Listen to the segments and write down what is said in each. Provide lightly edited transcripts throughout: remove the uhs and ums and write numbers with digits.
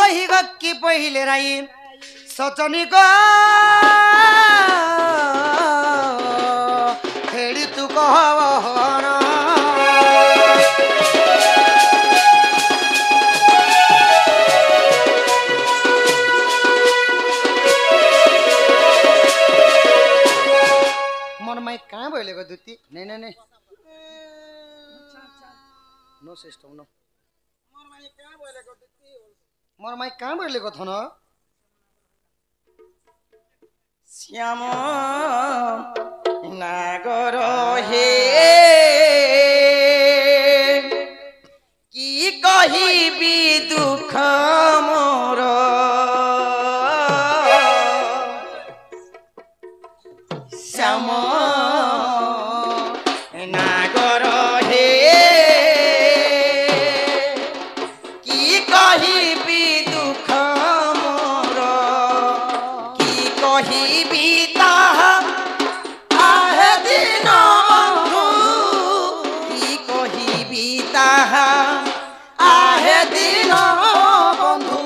कही गक्की पहिले राई सचनी को हेड़ी तू कहना मन माइक कहाँ बोले को दुती नहीं नो सिस्टम नो मोर माइक कहाँ बोले को थन श्याम नागर हे की कहिबी दुख मोर श्याम नागर हे की कहिबी दुख मोर की कहिबी ताहा आहे दिन बंधु की कहिबी ताहा आहे दिन बंधु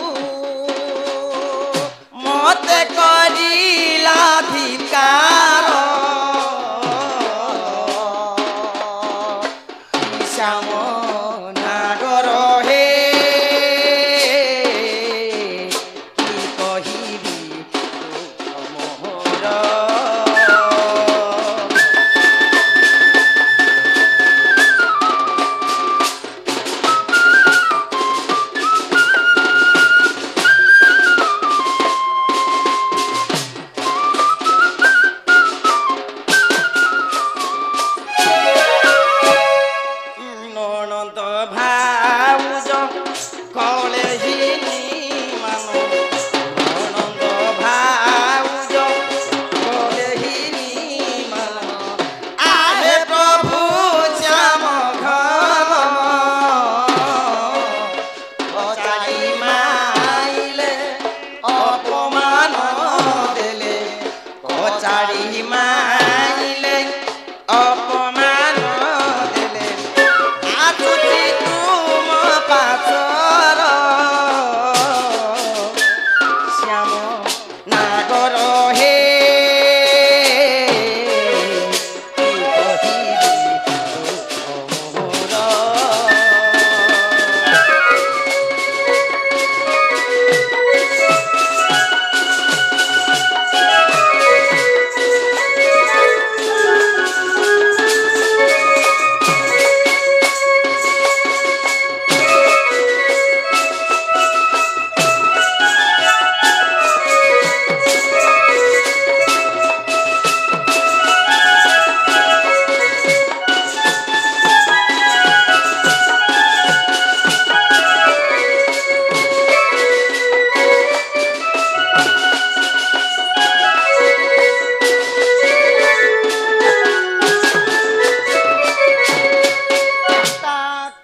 मते करिला धिकार श्याम नागर हे की कहिबी दुख मोर ননদ ভাউজ কলেহিনী মানো ননদ ভাউজ কলেহিনী মানো আহে প্রভু শ্যাম ঘন কচাই মাইলে অপমান দেলে কচাই মাইলে অপমান দেলে আতুতি তুম পাথর শ্যাম নাগর হে কি কহিবি দুঃখ মোর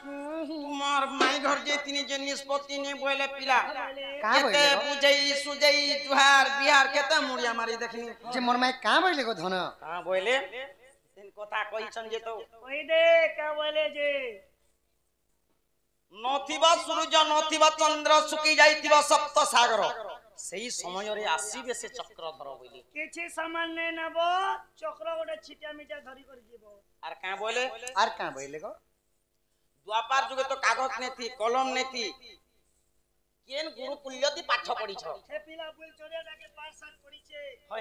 তোমার মাই ঘর যে তিনি যে নিষ্পত্তি নে বলে পিলা कहाँ কেতে बोले বুঝাই সুজাই জুহার বিহার কেতে মুড়িয়া মারি দেখনি जे मोर माइक कहाँ बोले को धन হ্যাঁ বলে তিন কথা কইছন যে তো কই দে কা বলে যে নথিবা সূর্য নথিবা চন্দ্র শুকি যাইতিবা সপ্ত সাগর সেই সময়রে আসিবে সে চক্রধর বলি কিছু সামান নে নেব চক্র গোটে ছিটা মিটা ধরি করে দিব আর কা বলে आर कहाँ बोले को দ্বাপার যুগে তো কাগজ নেতি কলম নেতি কেন গুরুকুল্যতি পাঠ পড়িছ সে পিলা বুল চড়িয়াটাকে পাস সাত করিছে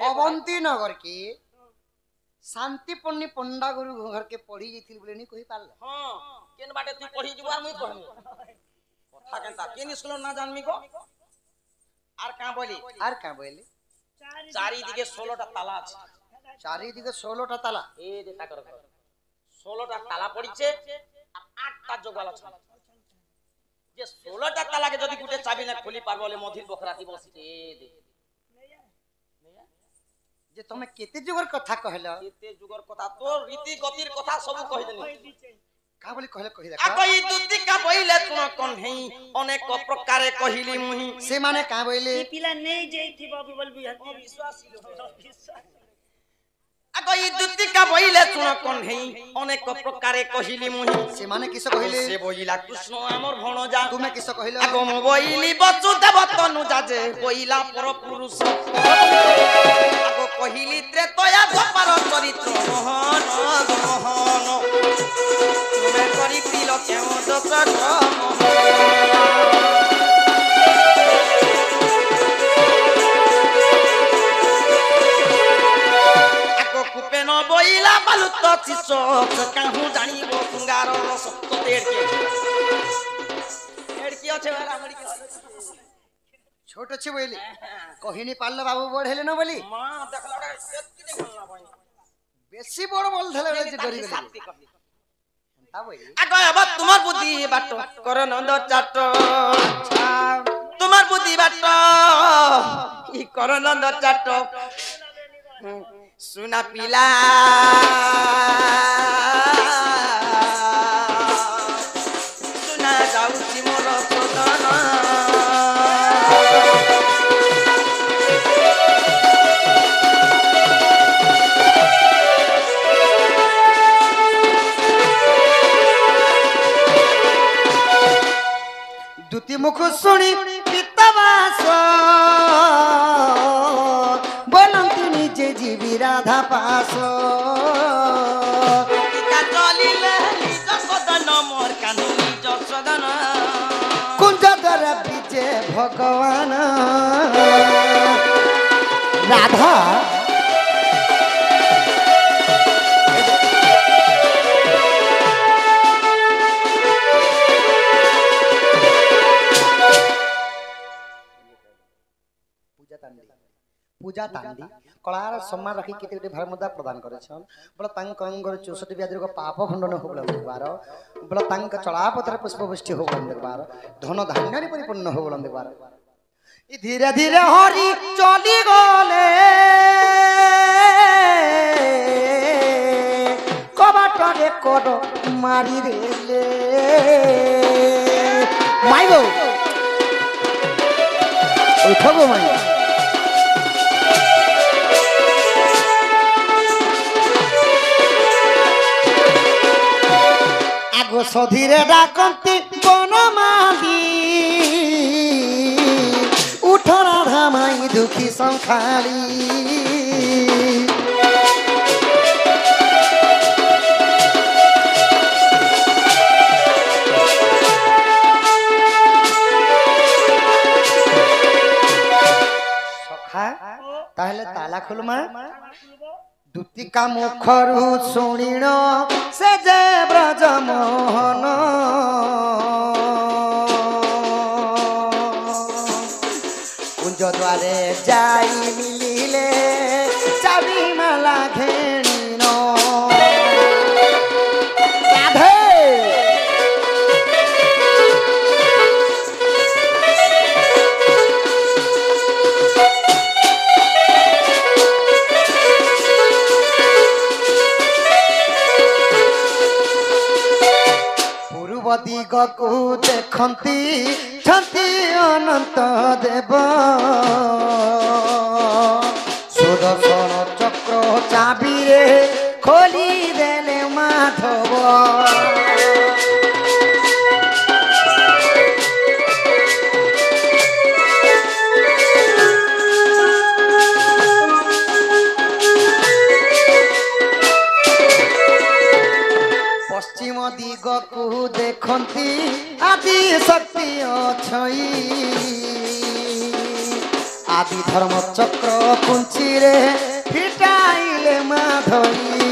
अवंती नगर के शांति पन्नी पंडा गुरु घर के पढ़ी जाइथिल बोले नहीं कहि पारल হ্যাঁ কেন বাটে তুই পড়ি যাব আর মুই কহমি কথা কেনতা কেন স্কুল না জানমি গো আর কা বলি आर कहाँ बोले চারিদিকে 16টা তালা আছে चारिदिके 16टा ताला এই যে তাকর 16টা তালা পড়িছে আর 8টা জোগাল আছে যে 16টা তালাকে যদি গুটে চাবি না খুলি পারবো বলে মধির বখরাতি বসিতে দে जे तमे केते जुगर कथा कहल কেতে যুগর কথা তোর রীতি গতির কথা সব কই দেনি का बोली कहले कहि देखा আকই দুতিকা বইলে তুন কনহেই অনেক প্রকারে কহিলি মুহি से माने का बोले পিলা নেই যেইথি বাবু বলবি বিশ্বাস আগ ই দুতিকা বইলে শুন কণ্ঠেই অনেক প্রকারে কহিলি মুহি ସେମାନେ কিস କହିଲେ সে বইলা কৃষ্ণ আমার ভণজা ତୁମେ কিস କହିଲ আগ মো বইলি বসুদেব তনুজা যে বইলা পর পুরুষ আগ কহিলি ত্রেতয়া দ্বাপর চরিত্র মোহন মোহন তুমি করিছিল কেউ দোষ কুপেন বইলা বালুত শিষ্য কাহু জানিব শৃঙ্গার রস তো তেড়কে তেড়কি আছে ছোট ଅଛି ବୋଇଲି କହିନି ପାରିଲ ବାବୁ ବଡ ହେଲେ ନା ବୋଲି মা দেখলাটা এতকি দেখলা ভাই বেশি বড় বল ধলে ডরি গলি শান্তি করলি তা বইলি আগ अब তোমার বুদ্ধি বাট কর নন্দ চাট তোমার বুদ্ধি বাট ই কর নন্দ চাট सुना पिला सुना जाउची मोर सदन দুতি মুখ শুনি পিতাবাস বলন্তু নিজে জীবি রাধা পাস টিকা চলিলে নিজ সদন মোর কানু নিজ সদন কুঞ্জ দ্বারা বিজে ভগবান রাধা पूजा तांडी कलार सम्मान रखी केते गोटे भार मुद्दा प्रदान करेछन बोला तांक अंगर 64 व्याधि को पाप खंडन हो बोला देखबार बोला तांक चलापत्र पुष्पवृष्टि हो बोला देखबार धन धान्य रे परिपूर्ण हो बोला देखबार ई धीरे धीरे हरि चली गले कबाट रे कोड मारी रेले माइगो उठबो माई आगो सधीरे डाकती बनमाली उठरा धामाई दुखी संखाली सखा ताहले ताला खोलमा दुतिका मुखरु शुणिण से जे ब्रज मोहन कुंज द्वारे जाई मिलिले चाबी माला घेणीन राधे दिगकु देखंती छंती अनंत देव सुदर्शन चक्र चाबी रे खोली देले माधव पश्चिम दिगकु देखंती आदि शक्ति अछई आदि धर्म चक्र कुंची रे फिटाइले माधई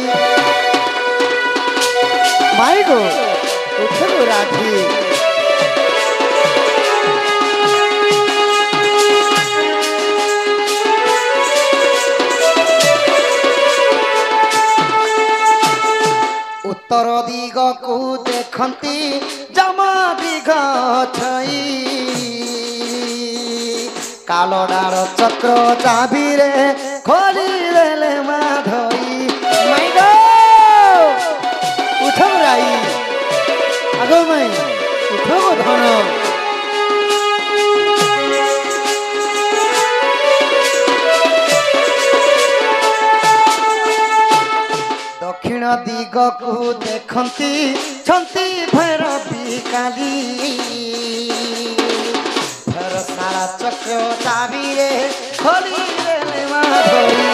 माई गो उठो राधी उत्तर दिगकु देखंती जमा दिग छई कालोडार चक्र चाबी रे खोली देले माधई माई गो उठो राई आगो माई उठो धन ଦିଗକୁ ଦେଖନ୍ତି ଛନ୍ତି ଭୈରବୀ କାଲି ଭରସାରା ଚକ୍ର ଚାବିରେ ଖୋଲିଦେଲେ ମାଧବୀ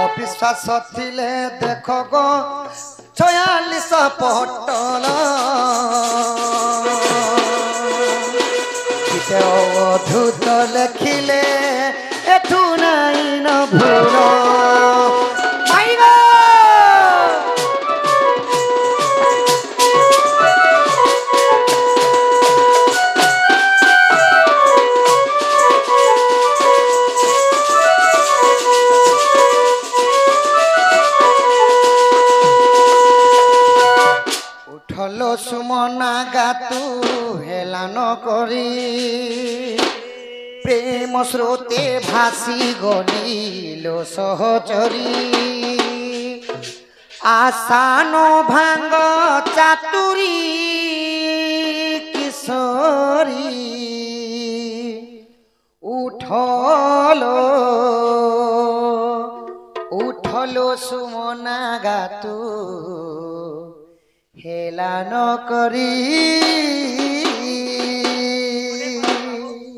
ଅବିଶ୍ୱାସ ଥିଲେ ଦେଖ ଗো 46 ପଟଲ କେତେ ଅଦ୍ଭୁତ ଲେଖିଲେ ଏଠୁ ନାଇଁ ନ ଭୁଲ উঠলো সুমনা গাতু হেলান করি প্রেম স্রোতে ভাসি গলিলো সহচরী আসানো ভাঙ্গ চাতুরী কিশোরী উঠলো উঠলো সুমনা গাতু হেলান করি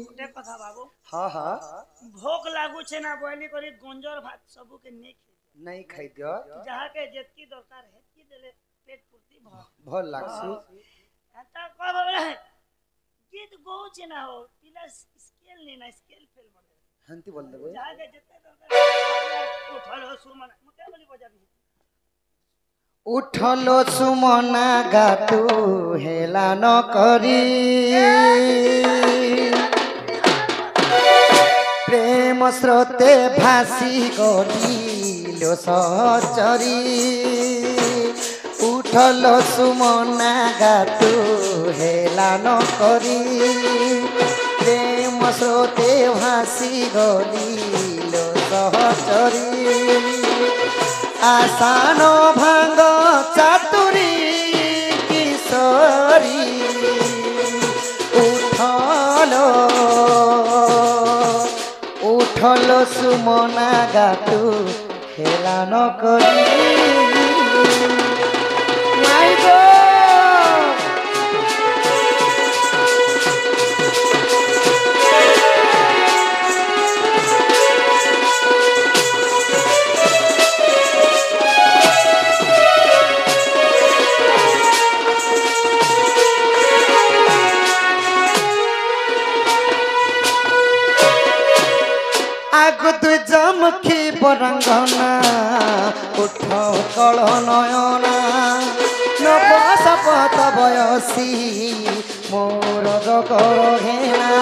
ଗୋଟେ କଥା ବାବୁ हाँ हाँ ଭୋକ ଲାଗୁଛେ ନା ବୋଇଲି କରି ଗଞ୍ଜର ଭାତ ସବୁକେ ନେଇ नहीं खाई दियो ଯାହାକେ ଯେତିକି ଦରକାର ହେତିକି ଦେଲେ ପେଟ ପୂର୍ତ୍ତି भल लागसी ଏଟା କହ ବାବା ଗୀତ ଗଉଛେ ନା ହୋ ପିଲା ସ୍କେଲ ନି ନା ସ୍କେଲ ଫେଲ ବନେ हंती बोल देबे ଯାହାକେ ଯେତେ ଦରକାର ଉଠलो ସୁମନ ମତେ ବୋଲି ବଜାବି উঠলো সুমনা গাতু হেলান করি প্রেম স্রোতে ভাসি গলিলো সহচরী উঠলো সুমনা গাতু হেলান করি প্রেম স্রোতে ভাসি গলিলো সহচরী আসানো ভাঙ্গ চাতুরী কিশোরী উঠলো উঠলো সুমনা গাতু হেলান করি মাই গো আগু তুই জমখি বরঙ্গনা উঠ কল নয়না নব শপথ বয়সী মোর জগর ঘেনা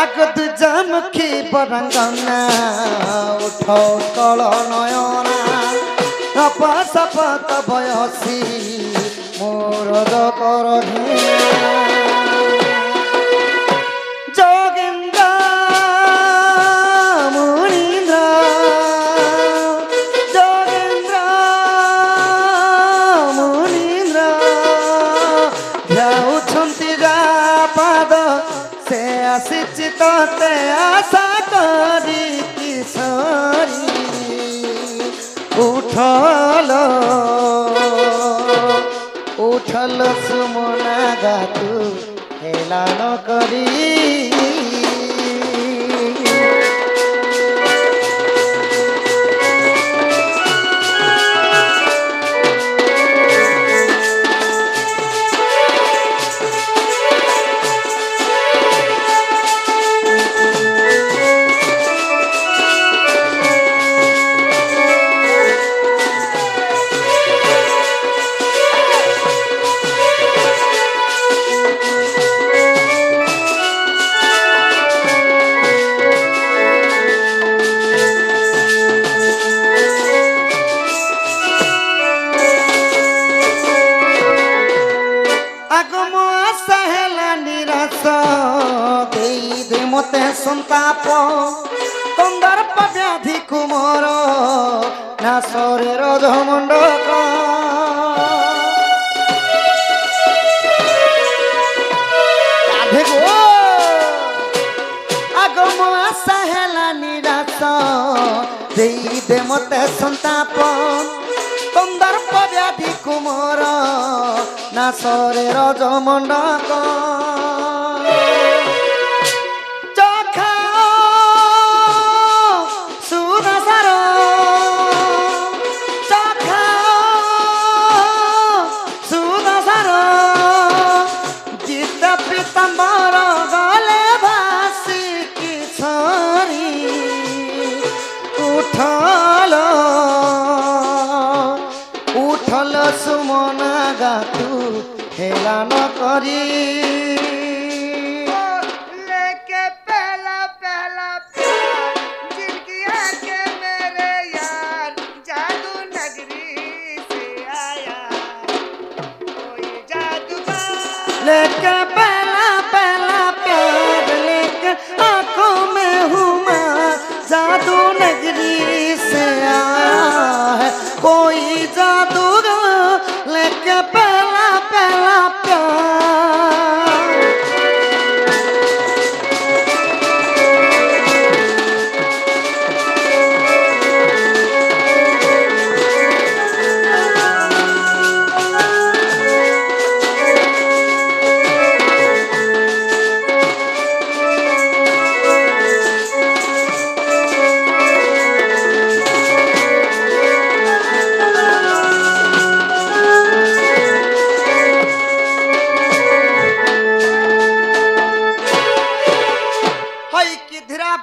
আগু তুই জমখি বরঙ্গনা উঠ কল নয়না নব শপথ বয়সী মোর জগর ঘেনা যোগেন্দ্র মুনীন্দ্র যোগেন্দ্র মুনীন্দ্র যাଉଛନ୍ତି যা পাদ সে আসিছি তোতে আশা করি কিশোরী উঠলো উঠলো সুমনা গাতু হেলান করি মতে সন্তাপ কন্দর্প ব্যাধি କୁମର ନା ସରେ ରଜ ମଣ୍ଡକ ରାଧେ ଗୋ ଆଗ ମୋ ଆଶା ହେଲା ନିରାଶ ଦେଇଦେ ମତେ ସନ୍ତାପ କନ୍ଦର୍ପ ବ୍ୟାଧି କୁମର ନା ସରେ ରଜ ମଣ୍ଡକ ତମର ଗଲେ ଭାସିକି ଛରି ଉଠଲ ସୁମନା ଗାତୁ ହେଲାନ କରି लेके पहला पहला प्यार जिनकी आंखें मेरे यार जादू नगरी से आया कोई जादूगर लेके पहला पहला प्यार लेके आंखों में हुमा जादू नगरी से आया है कोई जादूगर लेके पहला पहला प्यार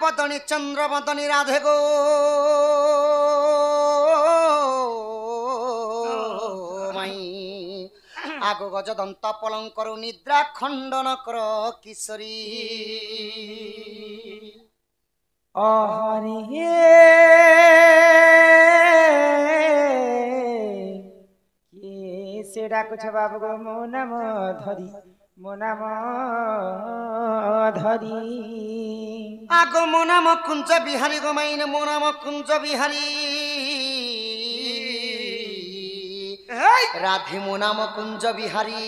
बदनी चंद्र बदनी राधे गो आगो गज दंत पलंकर निद्रा खंडन कर किशोरी से डाकुछ बाबू गो मो नाम धरी मो नाम धरी आगो मो नाम कुंज बिहारी गो माइन मो नाम कुंज बिहारी राधे मो नाम कुंज बिहारी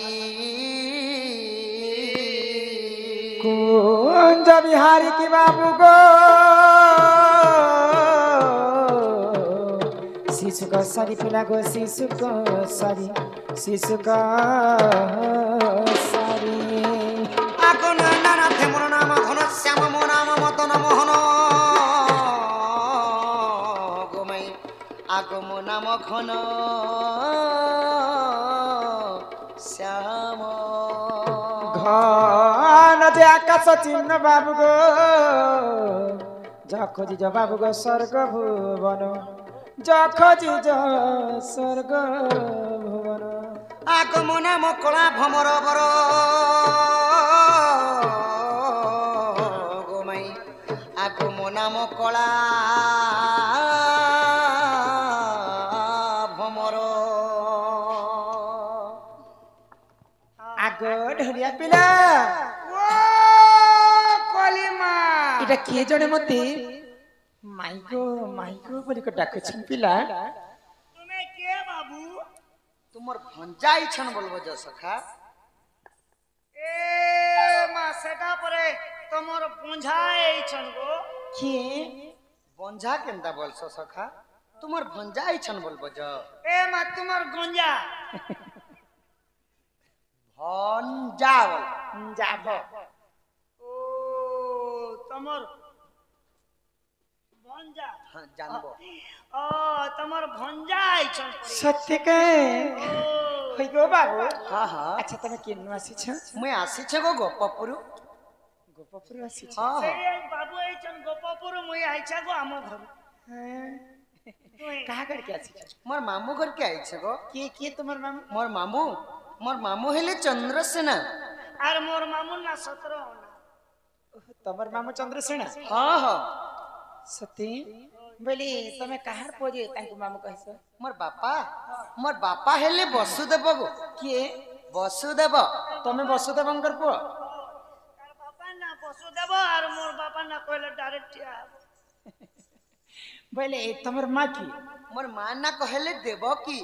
कुंज बिहारी की बाबू गो शिशु को सारी पिला गो शिशु को सारी आगो नाना राधे मोर नाम घन श्याम मो नाम मदन मोहन गोमाई आगो मो नाम घन श्याम घन जे आकाश चिन्ह बाबू गो जखोजी जो बाबू गो स्वर्ग भुवन जखोजी जो स्वर्ग भुवन आगो मो नाम कला भमर बर गोमाई आगो मो नाम कला भमर आगो ढोलिया पिला कलिमा इटा किए जने मते माइको बोली को डाकुछन पिला तुम्हें के बाबू तुमर भंजाई छन बोलबो जो सखा ए मा सेटा परे तमर पुंझाए छन गो के बंझा केंता बोलसो सखा तुमर भंजाई छन बोलबो जो ए मा तुमर गंजा भंजा बोल जाब ओ तमर भंजा हां जानबो ओ तमर भंजा आई छन सत्य के होई गो बाबू हां हां अच्छा तमे केनु आसी छ मैं आसी छे गो गोपपुरु गोपपुर आसी छ हां से बाबू आई छन गोपापुर मुई आई छ गो आम घर कहा करके आसी छ मोर मामू घर के आई छे गो के तुम्हार मामू मोर मामू हेले चंद्रसेना आर मोर मामू ना 17 होना तमर मामू चंद्रसेना हां हां सती बोली तमे कहार पोजे तांको मामू कहस मोर बापा हेले वसुदेव गो के वसुदेव तमे वसुदेवंकर पो तार बापा ना पशु देबो आर मोर बापा ना कहले डायरेक्ट बोले तमर माँ की मोर मां ना कहले देव की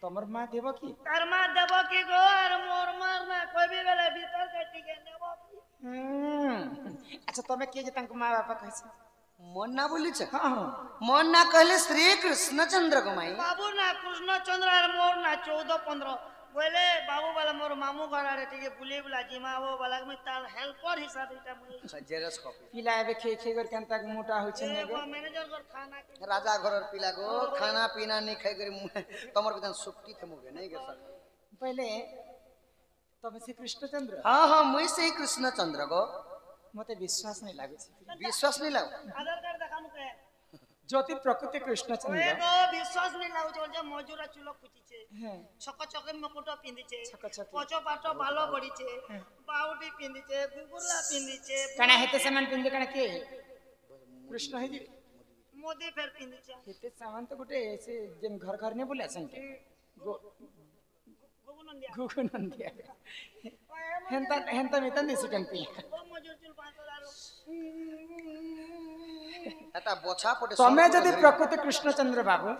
तमर माँ देव की तार माँ देबो की गो और मोर मार ना कोई भी बेले भीतर के टिके नेबो की अच्छा तुम्हें किए जे तंक माँ बापा कैसे मोर ना बोली छ हाँ हाँ मोर ना कहले श्री कृष्णचंद्र गोमाई बाबू ना कृष्ण चंद्र और मोर ना 14-15 बोले बाबू वाला मोर मामू घर आरे टिके बुली बुला जिमा वो वाला में तार हेल्पर हिसाब इटा मुई जेरस कॉपी पिलाए खे खे कर केन तक मोटा हो छे एगो मैनेजर घर खाना के राजा घर पिला गो खाना पीना नहीं खाई करी तमर बिना सुक्ति थे मुगे नहीं के सर पहले तब से कृष्णचंद्र हाँ हाँ मुई से ही कृष्णचंद्र गो मते विश्वास नहीं लागे छे विश्वास नहीं लाग आधार कार्ड देखानु के ज्योति प्रकृति कृष्णचंद्र एगो विश्वास नहीं लागो जो जे मजूरा चुलो कुचिचे हैं छक छक मुकुट पिंदिचे छक छक। पचो पाटो बालो बड़ीचे बाउडी पिंदिचे गुगुरला पिंदिचे कना हेते सामान पिंदे कना के कृष्ण है जी मोदी फेर पिंदिचे हेते सामान तो गुटे ऐसे जन घर घर ने बोले संके गोगुनंदिया गुगु नंदिया हेंता हेंता मितन दिसि कंपी वो मजूर चुल 5000 এটা বছা পড়ে तमे जदि प्रकृति कृष्णचंद्र बाबू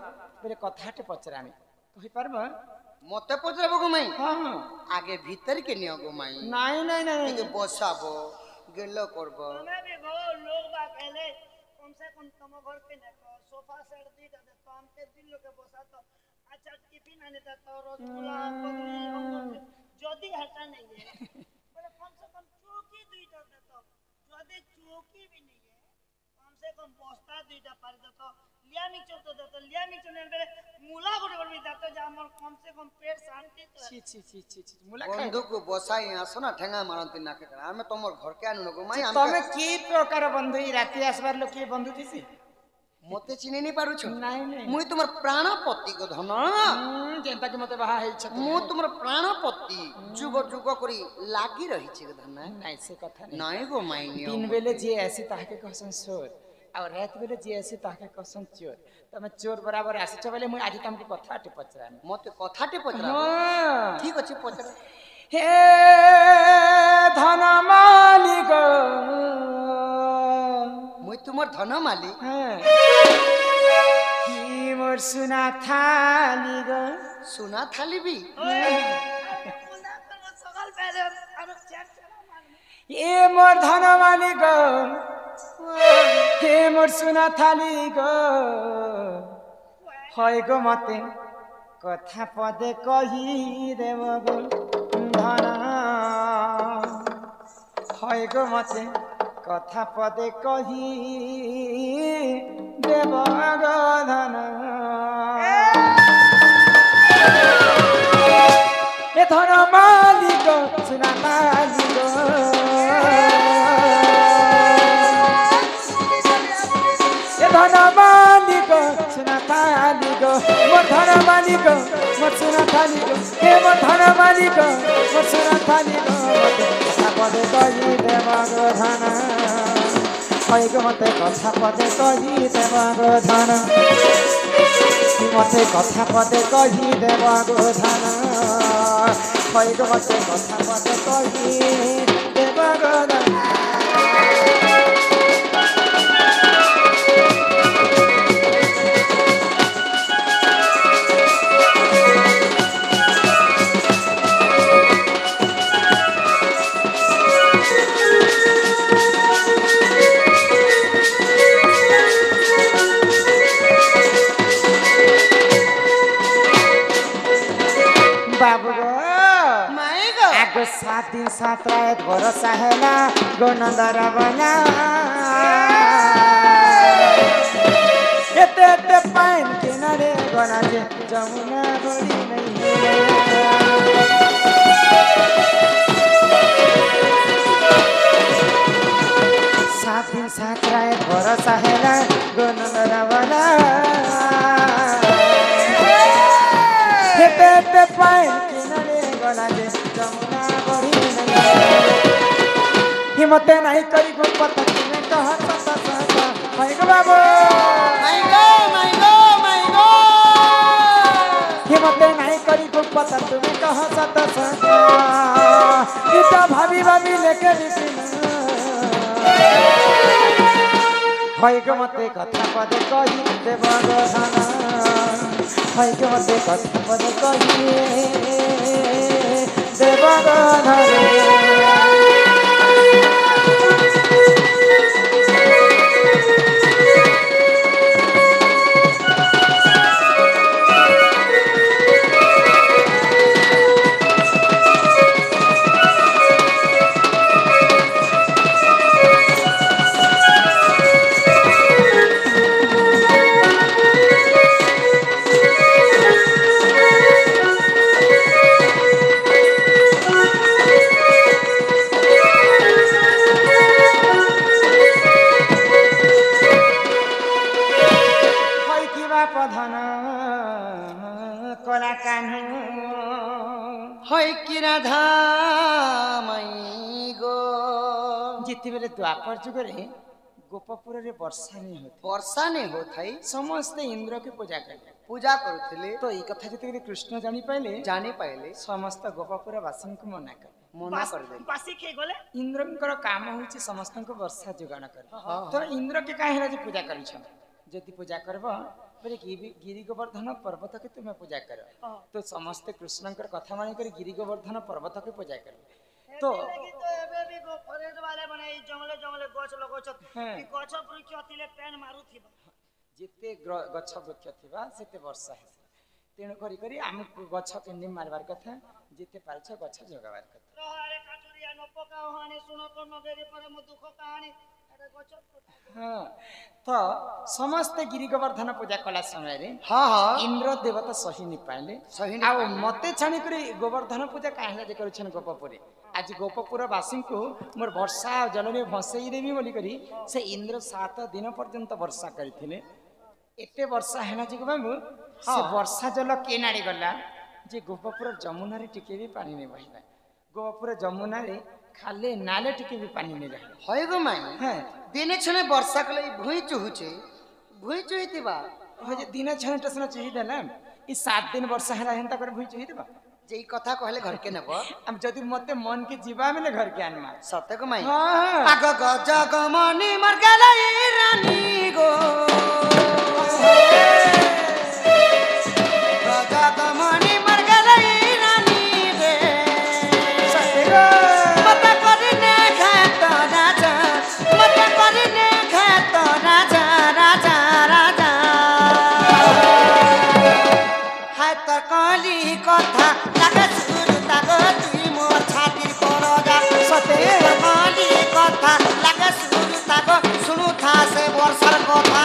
बेले कथाटे पचरामी कहि परबो মতে পচরাবো গোমাই हां हां আগে ভিতর কে নিও গোমাই नहीं नहीं नहीं কিন্তু বসাবো গেল করব हमें भी गो लोग बा कहले कम से कम तुम घर पे न तो सोफा सेट दी दे तो हम के दिन लोग के बसा तो अच्छा टिफिन आने ता तो रसगुल्ला पगड़ी अंगूर जदी हटा नहीं है बोले कम से कम चौकी दुईटा दे तो जदी चौकी भी नहीं है कम से कम बस्ता दुईटा पार दे तो लिया मिक्सचर तो दे तो लिया मिक्सचर ने बेले मूला गोटे गोटे दे तो जा हमर कम से कम पेट शांति तो ছি ছি ছি ছি ছি মুলা খাই বন্ধুকে বসাই আসো না ঠেঙ্গা মারন্তি না কে আমি তোমার ঘরকে আনু না গোমাই तमे की प्रकार बंधु ई राती आसबार लोग की बंधु थिसी মতে চিনি নি পারুছ नहीं नहीं মুই তোমার প্রাণপতি গো ধন जेंता कि मते बाहा हेइ छ মু তোমার প্রাণপতি যুগ যুগ করি লাগি রহিছি গো ধন नहीं से कथा नहीं নাই গো মাই নিও दिन बेले जे ऐसी ताके कहसन चोर और रात बेले जे ऐसी ताके कहसन चोर तमे चोर बराबर आसी छ बेले मुई आज तमके कथाटे पचरामी মতে কথাটি পচরা हां ঠিক আছে পচরা हे धन मालिक মুই তোমার ধন মালি की मोर सुना थाली गो সোনা থালিবি सकाल पहले और चेक चला मार ए मोर धन मालिक हे मोर सुना थाली गो হয় গো মতে কথা পদে কহি দেব গো ধন হয় গো মতে কথা পদে কহি দেব গো ধন এ ধন মালিক সুনা মালিক এ ধন মালিক সুনা মালিক মোর ধন মালিক মোর সুনা মালিক হে মোর ধন মালিক মোর সুনা মালিক কথা পদে কহি দেব গো ধন হয় গো মতে কথা পদে কহি দেব গো ধন মতে কথা পদে কহি দেব গো ধন হয় গো মতে কথা পদে কহি দেব গো ধন बाबू गो মাই গো आगो 7 दिन 7 रात भरोसा हैला गो नंदर बना एते एते पाइन किनारे गना जे जमुना बड़ी नहीं सात दिन 7 रात भरोसा हैला गो नंदर बना हेते हेते पाइन किनारे गना जे जमुना बड़ी नहीं हिम्मते नहीं करी गो पता तुम्हें कह सता सता भाई गो बाबू মাই গো মাই গো মাই গো हिम्मते नहीं करी गो पता तुम्हें कह सता सता गीता भाभी भाभी लेके बिपिन ভাইকে মতে কথা পদে কহি দেব গধন ভাইকে মতে কথা পদে কহি দেব গধন প্রধান কলা কানু হয় কি রাধা মাই গো যেତେବେଳେ ଦ୍ୱାପର ଯୁଗରେ ଗୋପପୁରରେ ବର୍ଷା ନେଇ ହଉଥିଲା ବର୍ଷା ନେ ହୋଥାଇ ସମସ୍ତେ ଇନ୍ଦ୍ରକୁ ପୂଜା କଲେ ପୂଜା କରୁଥିଲେ ତ ଏଇ କଥା ଯେତେବେଳେ କୃଷ୍ଣ ଜାଣିପାରିଲେ ଜାଣି ପାଇଲେ ସମସ୍ତ ଗୋପପୁର ବାସୀଙ୍କୁ ମନା କଲେ ମନା କରିଦେଲେ ବାସି କିଏ ଗଲେ ଇନ୍ଦ୍ରଙ୍କର କାମ ହଉଛି ସମସ୍ତଙ୍କୁ ବର୍ଷା ଯୋଗାଣ କରିବା ହଁ। ତ ଇନ୍ଦ୍ରକେ କାହିଁ ରାଜି ପୂଜା କରିଛ ଯଦି ପୂଜା କରିବ ବୋଲେ ଗିରି ଗୋବର୍ଦ୍ଧନ ପର୍ବତକୁ ତୁମେ ପୂଜା କର ତ ସମସ୍ତେ କୃଷ୍ଣଙ୍କର କଥା ମାନିକରି ଗିରି ଗୋବର୍ଦ୍ଧନ ପର୍ବତକୁ ପୂଜା କଲେ ତ ଲାଗି ତ ଏବେ ବି ଫରେଷ୍ଟ ବାଲେ ମାନେ ଏଇ ଜଙ୍ଗଲେ ଜଙ୍ଗଲେ ଗଛ ଲଗାଉଛନ୍ ହଁ। ଇ ଗଛ ବୃକ୍ଷ ଥିଲେ ପେନ୍ ମାରୁଥିବ ଯେତେ ଗଛ ବୃକ୍ଷ ଥିବା ସେତେ ବର୍ଷା ହେସି ତେଣୁ କରି ଆମକୁ ଗଛ କେମିତି ମାରିବାର କଥା ଯେତେ ପାରୁଛ ଗଛ ଯୋଗାବାର କଥା ରହାରେ କାଠୁରିଆ ନ ପକାଅ ହାଣି ଶୁଣ କର୍ଣ୍ଣ ବେରି ପରେ ମୋ ଦୁଃଖ କାହାଣୀ ଏଟା ଗଛ ହଁ ତ ସମସ୍ତେ ଗିରି ଗୋବର୍ଦ୍ଧନ ପୂଜା କଲା ସମୟରେ ହଁ ହଁ ଇନ୍ଦ୍ର ଦେବତା ସହି ନି ପାଇଲେ ସହି ନି ଆଉ ପାଇଲେ। ମତେ ଛାଣିକରି ଗୋବର୍ଦ୍ଧନ ପୂଜା କାହିଁକି ଯେ କରୁଛନ୍ ଗୋପପୁରେ ଆଜି ଗୋପପୁର ବାସୀଙ୍କୁ ମୋର ବର୍ଷା ଆଉ ଜଳରେ ଭସେଇ ଦେବି ବୋଲିକରି ସେ ଇନ୍ଦ୍ର 7 ଦିନ ପର୍ଯ୍ୟନ୍ତ ବର୍ଷା କରିଥିଲେ ଏତେ ବର୍ଷା ହେଲା ଯେ ବାବୁ ସେ ବର୍ଷା ଜଳ କେ ନାଡ଼ି ଗଲା ଯେ ଗୋପପୁର ଯମୁନାରେ ଟିକେ ବି ପାଣି ନେଇ ବହିଲା ଗୋପପୁର ଯମୁନାରେ ଖାଲି ନାଲେ ଟିକେ ବି ପାଣି ନେଇ ରହିଲା হয় গো মাই হ্যাঁ দিনে ছনে বর্ষা কলে ভুঁই চুহুছে ভুঁই চুহিতিবা যে দিনে ছয় টেসন চুহি দেলা ই 7 দিন ବର୍ଷା ହେଲା ହେନ୍ତା করে ভুই চুহি দেবা যেই কথা কহলে ঘরকে নেব আমি যদি মতে মন কে ଯିବା বেলে ঘর কে আনমা সত্য গো মাই হ্যাঁ আগ গজ গমনি মর গলাই রানী গো গজ গমনি মর গলাই রানী রে মত করিনে ঘাত রাজা মত করিনে ঘাত রাজা রাজা রাজা হায় তোর কলি কথা লাগে শুরু তাগ তুই মোর ছাতির পর যা সতে কলি কথা লাগে শুরু তাগ শুনু থা সে বর্ষার কথা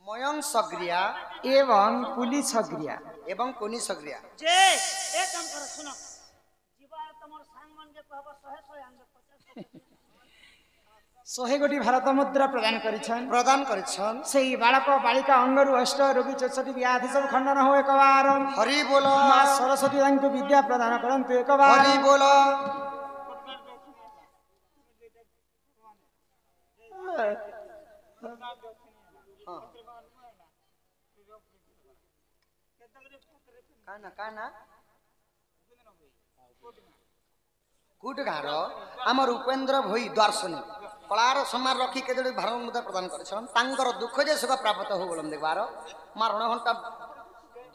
ময়ং সগ্রিয়া এবং পুলিশ সগ্রিয়া এবং কোনি সগ্রিয়া যে এক কাম কর শুন ଯିବା ତମର ସାଙ୍ଗ ମାନକେ କହିବ 100 ଆଣିବେ 50 100 কোটি ভারত মুদ্রা প্রদান করেছেন প্রদান করেছেন সেই বালক বালিকা অঙ্গরু অষ্ট রোগী 64 ব্যাধি সব খণ্ডন হো একবার হরি বল মা সরস্বতী তাଙ୍କୁ বিদ্যা প্রদান করন্তু একবার হরি বল কানা কানা কুট গাঁর আমার উপেন্দ্র ভই দার্শনিক কলার সমার রক্ষী কেতে ভারত মুদ্রা প্রদান করেছেন তাঙ্কর দুঃখ যে সুখ প্রাপ্ত হো বলম দেখবার মা রণঘণ্টা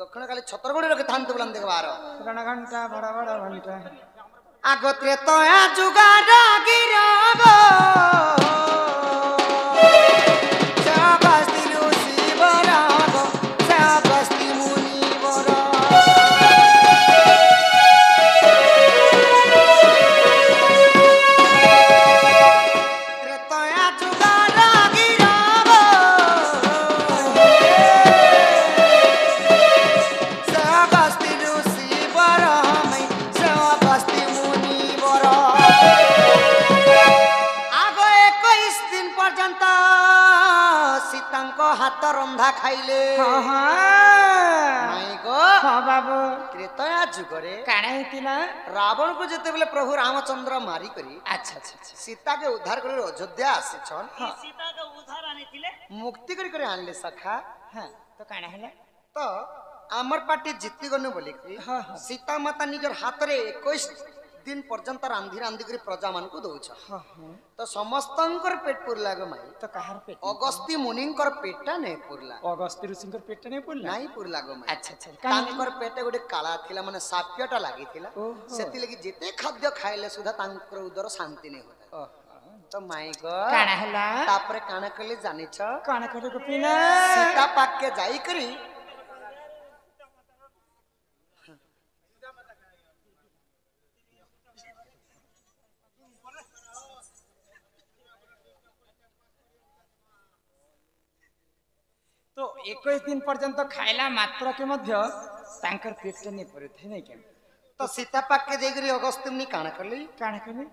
দক্ষিণ কালী ছতরগড়ি রক্ষী থানতে বলম দেখবার রণ ঘণ্টা বড় বড় ঘণ্টা আগতে তয়া যুগার গিরব চাবাস্তি শিবর চাবাস্তি মুনিবর ত্রেতয়া যুগার গিরব চাবাস্তি শিবর চাবাস্তি মুনিবর ଖାଇଲେ ହଁ ହଁ ମାଇ ଗୋ ହଁ ବାବୁ ତ୍ରେତୟା ଯୁଗରେ କାଣା ହେଇଥିଲା ରାବଣକୁ ଯେତେବେଳେ ପ୍ରଭୁ ରାମଚନ୍ଦ୍ର ମାରିକରି ଆଚ୍ଛା ଆଚ୍ଛା ଆଚ୍ଛା ସୀତାକେ ଉଦ୍ଧାର କରି ଅଯୋଧ୍ୟା ଆସିଛନ୍ सीता का उधार आने थिले ମୁକ୍ତି କରି ଆଣିଲେ ସଖା ହଁ ତ କାଣା ହେଲା ତ ଆମର ପାର୍ଟି ଜିତି ଗନୁ ବୋଲିକି ହଁ, ହଁ। ସୀତା ମାତା ନିଜର ହାତରେ 21 ଦିନ ପର୍ଯ୍ୟନ୍ତ ରାନ୍ଧି ରାନ୍ଧି କରି ପ୍ରଜା ମାନଙ୍କୁ ଦଉଛ ହଁ ହଁ ତ ସମସ୍ତଙ୍କର ପେଟ ପୁରଲା ଗো ମାଇ ତ କାହାର ପେଟ ଅଗସ୍ତି ମୁନିଙ୍କର ପେଟଟା ନେଇ ପୁରଲା ଅଗସ୍ତ୍ୟ ଋଷିଙ୍କର ପେଟ ନେଇ ପଡିଲା ନାଇଁ ପୁରଲା ଗো ମାଇ ଆଚ୍ଛା ଆଚ୍ଛା କାଣା ତାଙ୍କର ପେଟ ଗୋଟେ କାଳା ଥିଲା ମାନେ ସାପ୍ୟଟା ଲାଗିଥିଲା ଓହୋ। ସେଥିଲାଗି ଯେତେ ଖାଦ୍ୟ ଖାଇଲେ ସୁଦ୍ଧା ତାଙ୍କର ଉଦର ଶାନ୍ତି ନେଇ ହୋତା ତ ମାଇ ଗୋ କାଣା ହେଲା ତାପରେ କାଣା କଲେ ଜାଣିଛ କାଣା କରି ଗୋପୀନା ସୀତା ପାଖକେ ଯାଇକରି तो 21 दिन पर्यंत खाइला मात्र के मध्य तांकर पेट ने पड़े नहीं क्या ତ ସୀତା ପାଖକେ ଯାଇକରି ଅଗସ୍ତ୍ୟ ମୁନି କାଣା କଲି काଣା करे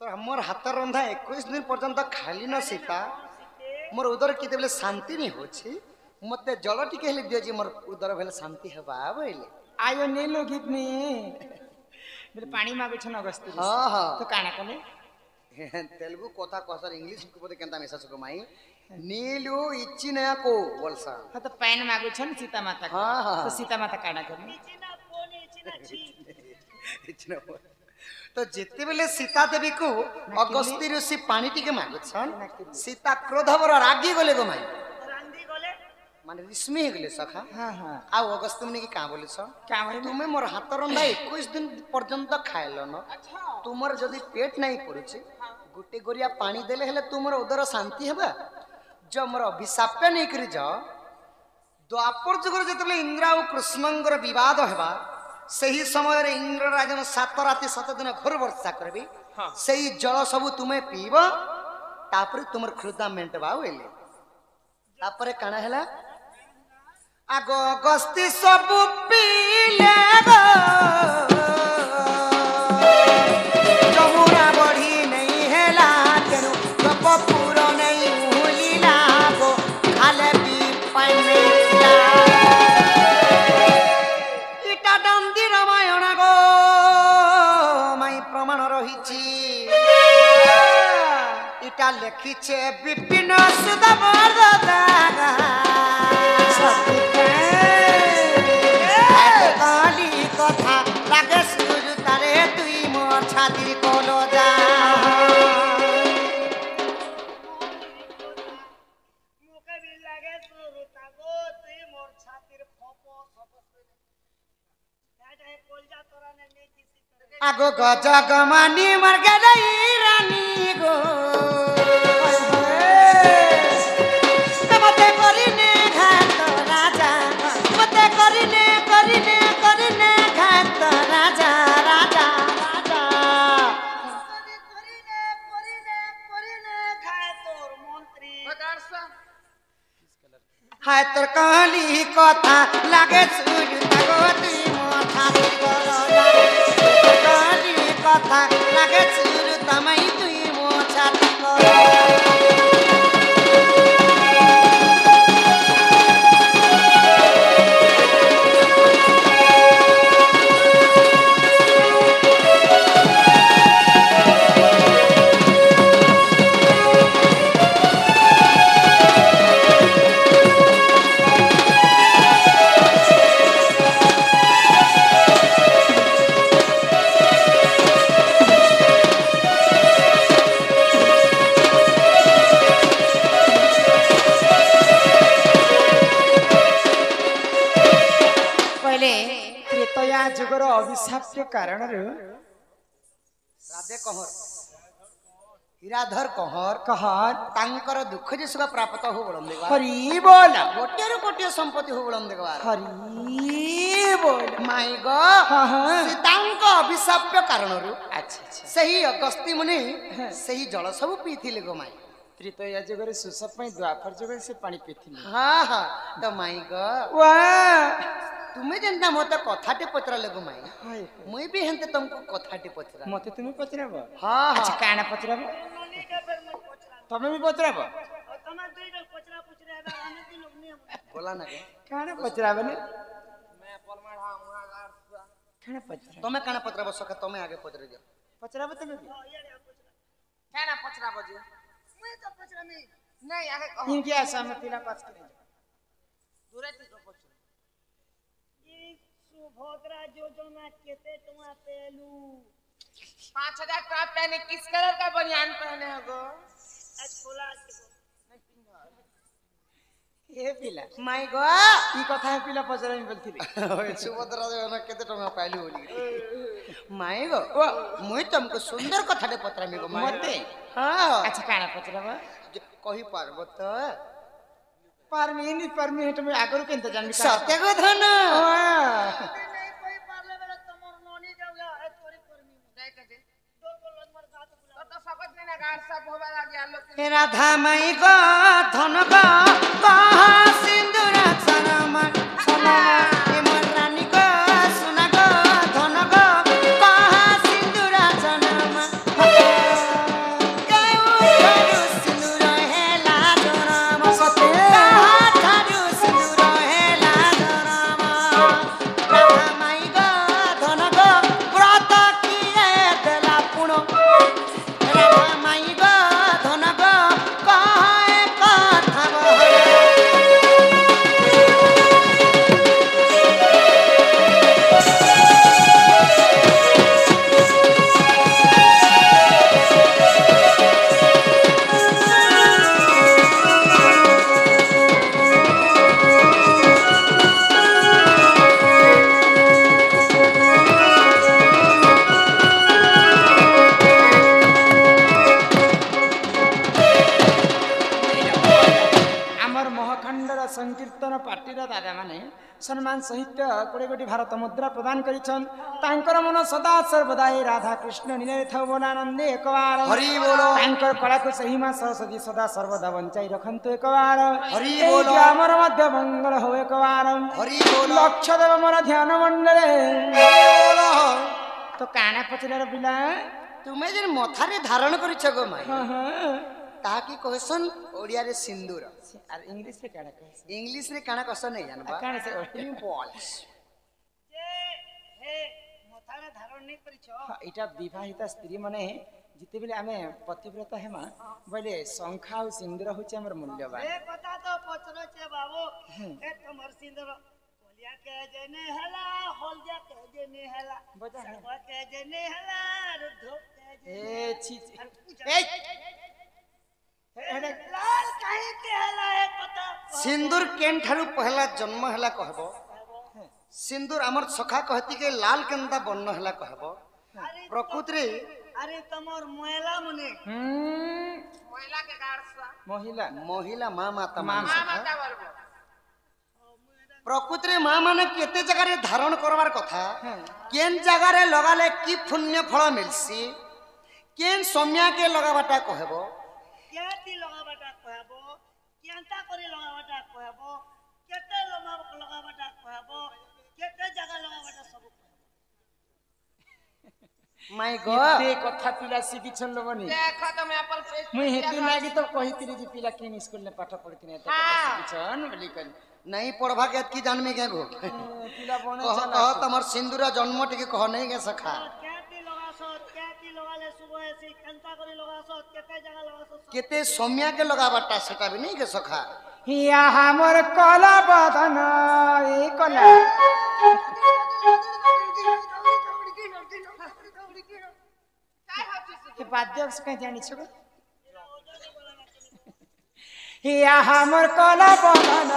ତ ଆମର ହାତ ରନ୍ଧା 21 ଦିନ ପର୍ଯ୍ୟନ୍ତ ଖାଇଲି ନା ସୀତା ମୋର ଉଦର କେତେବେଳେ ଶାନ୍ତି ନି ହୋଛି ମତେ ଜଳ ଟିକେ ହେଲେ ଦିଅ ଯେ ମୋର ଉଦର ହେଲେ ଶାନ୍ତି ହେବା ବୋଇଲେ आयो नहीं लोग इतने मेरे पानी मांगे छन अगस्त ହଁ ହଁ तो काଣା करे तेलुगु कथा कहसर इंग्लिश को बोले केनता मेसेज को माई नीलु इच्छि नया को बोलसा हाँ तो पैन मांगे छन सीता माता का हाँ, हाँ, तो हाँ। सीता माता काଣା करे चिना पोनी चिना छी इच्छि न बोल। तो जेते बेले सीता देवी को अगस्ती ऋषि पानी टिके मागुछन सीता क्रोधवर रागी गले गो माई रांधी गले माने रिश्मी गले सखा हाँ हाँ आ अगस्ती मुनि की का बोलिछ क्या बोले तुमे मोर हाथ रंधा 21 दिन पर्यंत खाइलो न तुमर जदि पेट नहीं पड़ुछि गुटे गोरिया पानी देले हेले तुमर उदर शांति हेबा जो मोर अभिशाप नहीं करी जाओ द्वापर जुगर जेतबेले इंद्र और कृष्णंगर विवाद हेबा सही समय रे इंद्र राजन 7 राति 7 दिन घोर वर्षा करबी सही जल सब तुमे पीब तापर तुमर क्षुधा मेंटबा होइले तापर काना हैला आगो गस्ती सब पीले गो जमुना बढ़ी नहीं हेला तेनु गप पूरो नहीं हुलीला गो खाले भी पनेला इटा दंदी रामायण गो माई प्रमाण रहिछि इटा लेखिछे विपिन सुधा बरदागा काली कथा लागे सुर तारे तुई मोर छातिर कोलो जा मुके भी लागे सुरुता गो तुई मोर छातिर फोपो सबसे दादा है कोलजा तोरा ने नहीं किसी तरह आगो गजा गमानी मर गई रानी गो मते करिने घात राजा मते करिने करिने करिने घात राजा राजा राजा करिने खाए तोर मंत्री हाय तोर काली कथा लागे सुर तगो तुई माथा करो तोर काली कथा लागे सुर तमई तुई मोछा करो पहले त्रेतया जुगर अभिशाप के कारण राधे कहर हीराधर कहर कहर तांकर दुख जे सुख प्राप्त हो बलम देखबा हरि बोल गोटियारो गोटिया संपत्ति हो बलम देखबा हरि बोल माई गो हाँ हाँ सीतांक अभिशाप्य कारणरू अच्छा अच्छा सही अगस्ती मुनि सही जल सब पीथिले गो माई त्रेतया जुगर सुसप में द्वापर जुगर से पानी पीथिले हाँ हाँ तो माई गो वाह तुम्हें जेनता मते कथाटे पचराले गो माई हाय मुई भी हेंते तुमको कथाटे पचरा मते तुम्हें पचराब हाँ अच्छा हाँ काना पचराब नोनी के फिर मैं पचरा तमे भी पचराब और तमा दुई लोग पचरा पुचरे है आने दिन लोग नहीं बोला ना के काना पचरा बने काना पचरा तमे काना पत्र बस का तमे आगे पत्र दियो पचरा बते में केना पचरा बजे मैं तो पचरा नहीं नहीं आगे कहो इनके असहमति ना पास करे दूरे ती पचरा ये सुभद्रा योजना केते टुआ पेलू 5000 टॉप पहने किस कलर का बनियान पहने हो गो आज खोला आज के ए पिला माय गो ई कथा है पिला पचरा में बोलथिले सुभद्रा जो केते टंगा पाइलु बोली माई गो मुई तुमको सुंदर कथाटे पत्र में गो मते हां अच्छा काना पचरा बा कही पारबो तो परमी हेट में आगरु के इंतजाम भी सत्य को धन नहीं कोई पार्ले वाला तमोर नोनी जाऊगा है तोरी परमी नहीं कजे दो को लदमर गात बुला तो सकत नहीं ना गाड़ सब होबा लागी आलो राधा माई गो धन गो कहा सिंदूर सनमा सनमा ए मोर रानी गो सुना गो धन गो कहा सिंदूर सनमा गाऊ थारू सिंदूर हेला जोराम सते कहा थारू सिंदूर हेला जोराम राधा माई गो धन गो व्रत किए देला पुण राधा माई गो धन गो कहे कथा बहरे आमर महाखंडर संकीर्तन पार्टीर दादा माने सम्मान सहित 20 कोटी भारत मुद्रा प्रदान करिछन तांकर मन सदा सर्वदा हे राधा कृष्ण नीले थवनानंदे एकबार हरि बोलो। तांकर कला को सही मा सरस्वती सदा सर्वदा बंचाई रखंतु एकबार हरि एई बोलो। ग्रामर मध्य मंगल हो एकबार हरि बोलो। लक्ष्य देव मन ध्यान मंडले तो काना पचरार पिला तुमे जे मथारे धारण करिछ गो माई हां हां ताकि कहसन ओडिया रे सिंदूर और इंग्लिश में काना कहस इंग्लिश रे काना कहसन नहीं जानबा काना से बॉल्स जे हे मथारे धारण नहीं करिछ এটা বিবাহিতা স্ত্রী মানে যেতেবেলে আমি পতিব্রত হেমা বলে শঙ্খা ও সিন্দুর হচ্ছে আমার মূল্যবান ए कथा तो पचरो छे बाबू ए तमर सिंदर कोलिया के जने हला होलजा के जने हला बजा है। सरवा के जने हला रुद्धो के এ जने ছি ছি। ए लाल काहे के हला है पता सिंदूर केन ठारू पहला जन्म हला कहबो सिंदूर हमर सखा कहती के लाल केंदा बन्न हला कहबो अरे प्रकृति अरे तमर मोयला मुने महिला के गाड़ सा মহিলা महिला मां माता मां मान सखा माता बलबो प्रकृति मां माने केते जगह रे धारण करवार कथा केन जगह रे लगाले की पुण्य फल मिलसी केन सम्या के लगाबाटा कहबो केती लगाबाटा कहबो केंता करे लगाबाटा कहबो केते लगाबाटा कहबो केते जगह लगाबाटा सब माय गॉड এতে কথা পিলা শিখিছন লোবনি देखो तो मैं अपन पेट মুই হেতু লাগি তো কহিতিলি যে পিলা কেন স্কুল নে পাঠ পড়তি না এতে কথা শিখিছন বলি করি नहीं पढ़वा के की जानमी के गो পিলা বনে कह চলা कह तमर सिंदूर जन्म टिके कह नहीं के सखा केती लगाले सुबह से केंता करे लगासो केते जगह लगासो केते सम्या के लगाबाटा सेटा भी नहीं के सखा হিয়া আমার কলা বদন এ কলা काय होची हे बाध्य से कहीं जानी छो হিয়া আমার কলা বদন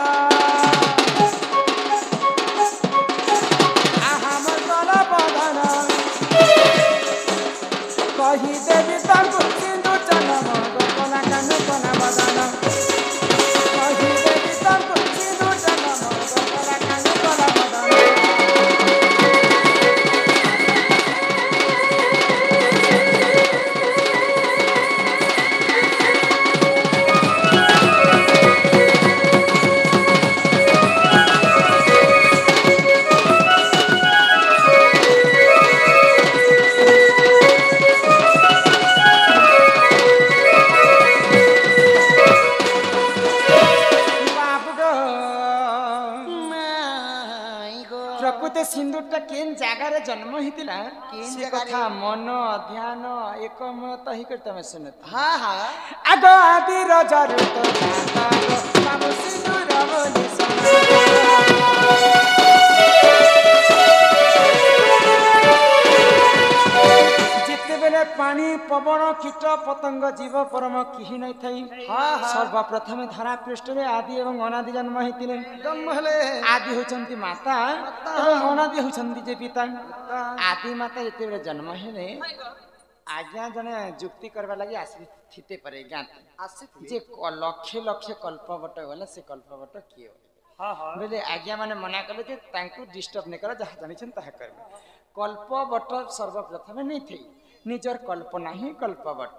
আমার কলা বদন কহি দেবী তাঙ্কু সিন্ধু চনম কলা কানু কলা বদন কহি দেবী তাঙ্কু সিন্ধু চনম কলা কানু কলা বদন प्रकृत सिंदूरटा केन जगार जन्म हितिला केन से जगारे? कथा मन ध्यान एकमत ही कर तमे सुनत हाँ हाँ आगो आदि रजर तो जाता गो बाबू सिंदूर बोली सोना जिते बेले पानी पवन कीट पतंग जीव परम किही नहीं थई हाँ, हाँ। सर्वप्रथमे धरा पृष्ठ में आदि एवं अनादि जन्म हितिले जन्म हेले आदि होचंती माता एवं अनादि होचंती जे पिता आदि माता जेते बेले जन्म हेले आज्ञा जने जुक्ति करबा लागि आसी थिते परे ज्ञान आसी जे लक्ष लक्ष कल्पवट गला से कल्पवट किए हाँ हाँ बोले आज्ञा माने मना कले जे तांको डिस्टर्ब नै कर जहा जानि छन ताहा करबे कल्पवट सर्वप्रथम नहीं थी निजर कल्पना ही कल्पवट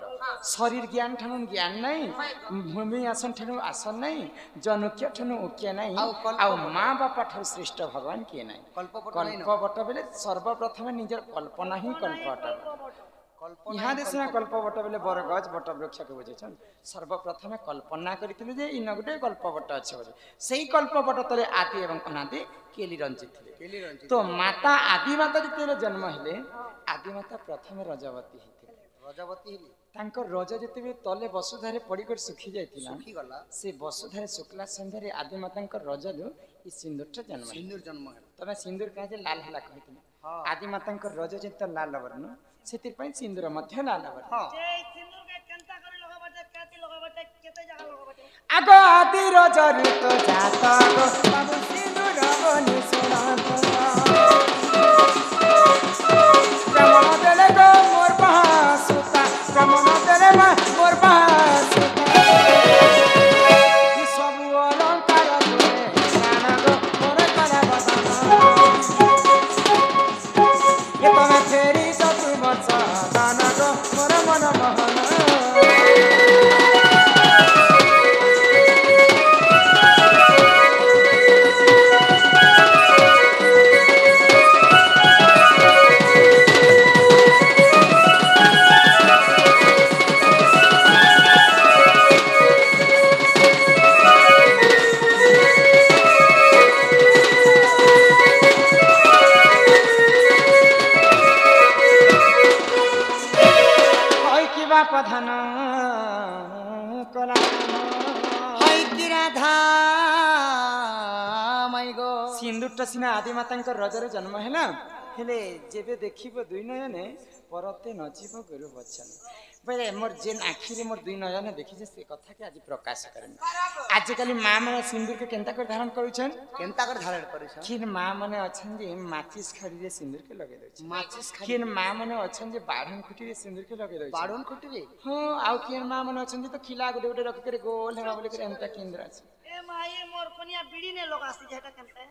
शरीर ज्ञान ठनु ज्ञान नहीं भूमि आसन ठनु आसन नहीं जनुक्य ठनु उक्य नहीं आउ माँ बापा ठनु श्रेष्ठ भगवान किए नहीं कल्पवट बेले सर्वप्रथम निजर कल्पना ही कल्पवट यहाँ देशना कल्पवट बेले बरगज बट वृक्ष के बुझे छन सर्वप्रथम कल्पना करथिले जे इन गुटे कल्पवट अछि बोले सेही कल्पवट तले आदि एवं अनादि केली रंजित थिले तो माता आदि माता जेते जन्म हेले आदि माता प्रथम रजवती हिथिले रजवती हेली तांकर रज जेते तले वसुधारे पड़ी कर सुखी जाइतिला सुखी गला से वसुधारे शुक्ला संध्यारे आदि मातांकर रजलु ई सिंदूरटा जन्म सिंदूर जन्म हेला तमे सिंदूर काहे जे लाल हला कहितिले आदि मातांकर रज जेते लाल वर्ण सेतिर पई सिंदूर मध्य लाल वर्ण हाँ जे सिंदूर के केंता करे लगावटे काती लगावटे केते जगह लगावटे आगो आदि रजर तो जाता गो बाबू सिंदूर बोली सोना रमण देले गो मोर बहासुता रमण देले मा मोर बहासुता ई सब अलंकार तोरे प्राण गो मोर करा बदाना ये तमे फेरी सब बचा दाना गो मोर मन मोहन प्रधान कला हाय कि राधा माई गो सिंदूरटा सिना आदि मातांकर रजरे जन्म हैला हेले जेबे देखिबो दुई नयने परते नजीब गुरु वचन बेले मोर जेन आखि रे मोर दुई नयने देखि जे से कथा के आज प्रकाश करन आज काली मां माने सिंदूर के केनता कर धारण करूछन केनता कर धारण करिस किन मां माने अछन जे माचिस खड़ी रे सिंदूर के लगे दछ माचिस खाई किन मां माने अछन जे बाढ़न खुटी रे सिंदूर के लगे दछ बाड़न खुटबे हां आउ किन मां माने अछन जे तो खिला गुटे गुटे रख करे गोल हेमा बोले करे एंता केंद्र আছে ए माई मोर कोनिया बीड़ी ने लगासी जेटा केनते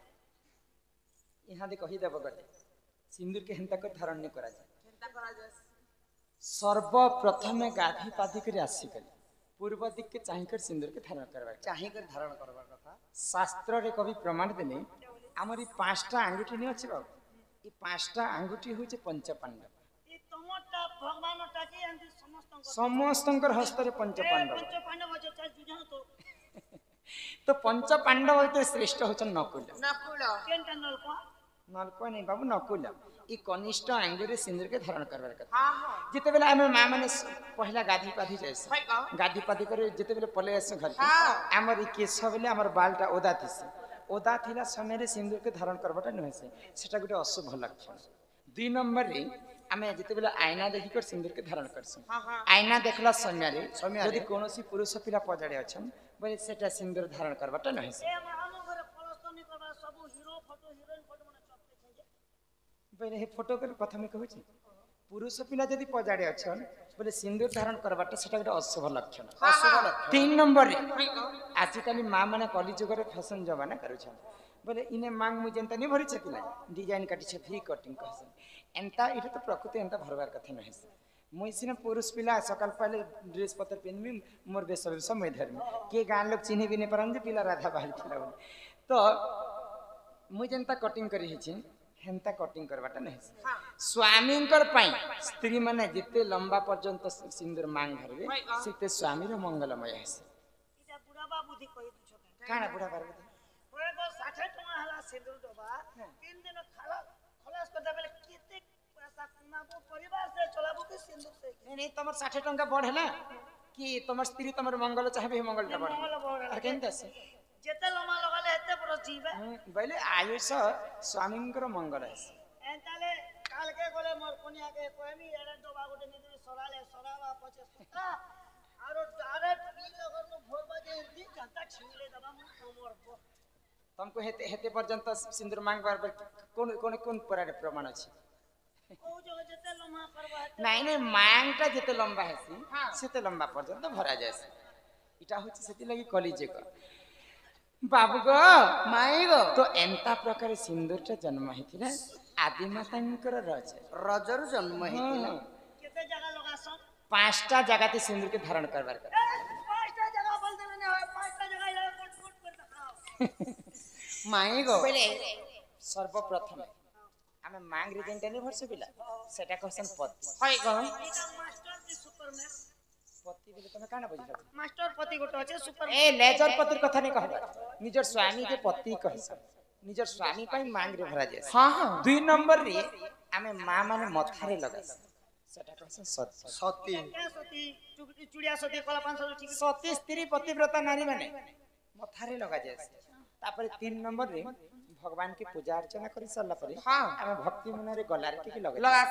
यहाँ दे कही देव गले सिंदूर के हेंता कर धारण नहीं करा जाए सर्वप्रथमे गाधी पाधी कर आसी गले पूर्व दिक के चाहि कर सिंदूर के धारण करबा चाहि कर धारण करबा कथा शास्त्र रे कवि प्रमाण देले हमरी पांचटा अंगूठी नहीं अछि बाबू ई पांचटा अंगूठी होचे पंच पांडव ई तमोटा भगवान टाकी अंति समस्त समस्तंकर हस्त रे पंच पांडव पंच पांडव जो चाल जुजन तो पंच पांडव होते श्रेष्ठ होचन नकुल केनटा नलको नलको नहीं बाबू नकुल ई कनिष्ठ आंगुरे सिंदूर के धारण करबार कथा जिते बेला हमें मां माने पहला गाधी पाधी जायस गाधी पाधी करे जिते बेला पले आस घर हमर ई केश बेले हमर बालटा ओदा थिसे ओदा थिला समय रे सिंदूर के धारण करबाटा न होसे सेटा गुटे अशुभ लक्षण दुई नंबर रे आमे जिते बेला आईना देखि कर सिंदूर के धारण करसु आईना देखला समय रे यदि कोनोसी पुरुष पिला पजाडे अछन बोले सेटा सिंदूर धारण करबाटा न होसे ए हम घरे पलस्तनी करबा सब हीरो फोटो हीरोइन फोटो माने चपते छे बोले हे फोटो के प्रथम कहू छी पुरुष पिला यदि पजाडे अछन बोले सिंदूर धारण करबाटा सेटा गुटे अशुभ लक्षण अशुभ लक्षण तीन नंबर रे आज काली मां माने कली जुग रे फैशन जमाना करूछन बोले इने मांग मु जनता नहीं भरी छकिला डिजाइन काटी छे फ्री कटिंग कहसन एंता इटा तो प्रकृति एंता भरबार कथा नहीं है मुई सिना पुरुष पिला सकाल पहले ड्रेस पत्र पहनबी मोर बेस समय धर्म के गान लोग चिन्ह भी नहीं पारन जे पिला राधा बाहर थिला बोले तो मुई जनता कटिंग करी हिछि हेंता कटिंग करबाटा नहीं स्वामी पाई स्त्री माने जिते लंबा पर्यंत सिंदूर मांग धरबे सेते स्वामी रो मंगलमय है इटा बुढ़ा बुद्धि कहि दुछो काना बुढ़ा बार ओए गो 60 टका हला सिंदूर डोबा 3 दिन खाला खलास कर देबे केते पैसा कमाबो परिवार से चलाबो के सिंदूर से नहीं तमर 60 टंका बढ़ है कि तमर स्त्री तमर मंगल चाहे मंगल टा बढ़ मंगल बढ़ और केनते से जेते लमा लगाले हेते पर जीवे बोले आयुष स्वामींकर मंगल है एंताले काल के गोले मोर कोनिया के कोएमी एरे डोबा गोटे निदुरी सराले सरावा पछे सुता आरो डायरेक्ट पी लगन नो भोर बजे दी घंटा छिले दबा मोर तुमको हेते हेते पर्यंत सिंदूर मांग बार कोन कोन कोन परारे प्रमाण अछि ओ जगह जेते लमा करबा नहीं नहीं मांगटा जेते लंबा हेसी सेते लंबा पर्यंत भरा जायसी इटा होछि सेति लागि कॉलेज को बाबू गो माई गो तो एंता प्रकार सिंदूरटा जन्म हेतिला आदि मातांकर रजर जन्म हेतिला केते जगह लगासन 5टा जगह सिंदूर के धारण करबार कर 5टा जगह बोल देले ने 5टा जगह या कुट कुट कर दिखाओ माई गो पहले सर्वप्रथम हमें मांग रे जेंटा नहीं भरसे बिला सेटा क्वेश्चन पति होय गो एटा मास्टर जी सुपरमैन पति बिले तमे काना बुझिला मास्टर पति गोटे अछि सुपर ए लेजर पतिर कथा नहीं कहबा निजर स्वामी के पति कहस निजर स्वामी पई मांग रे भरा जाय हां हां 2 नंबर रे हमें मां माने मथारे लगास सेटा क्वेश्चन सत्य सती क्या सती चुड़िया सती कला 500 ठीक सती स्त्री पतिव्रता नारी माने मथारे लगा जाय तापर 3 नंबर रे भगवान की पूजा अर्चना करी सरला परे हां हमें भक्ति मन रे गलार के लगा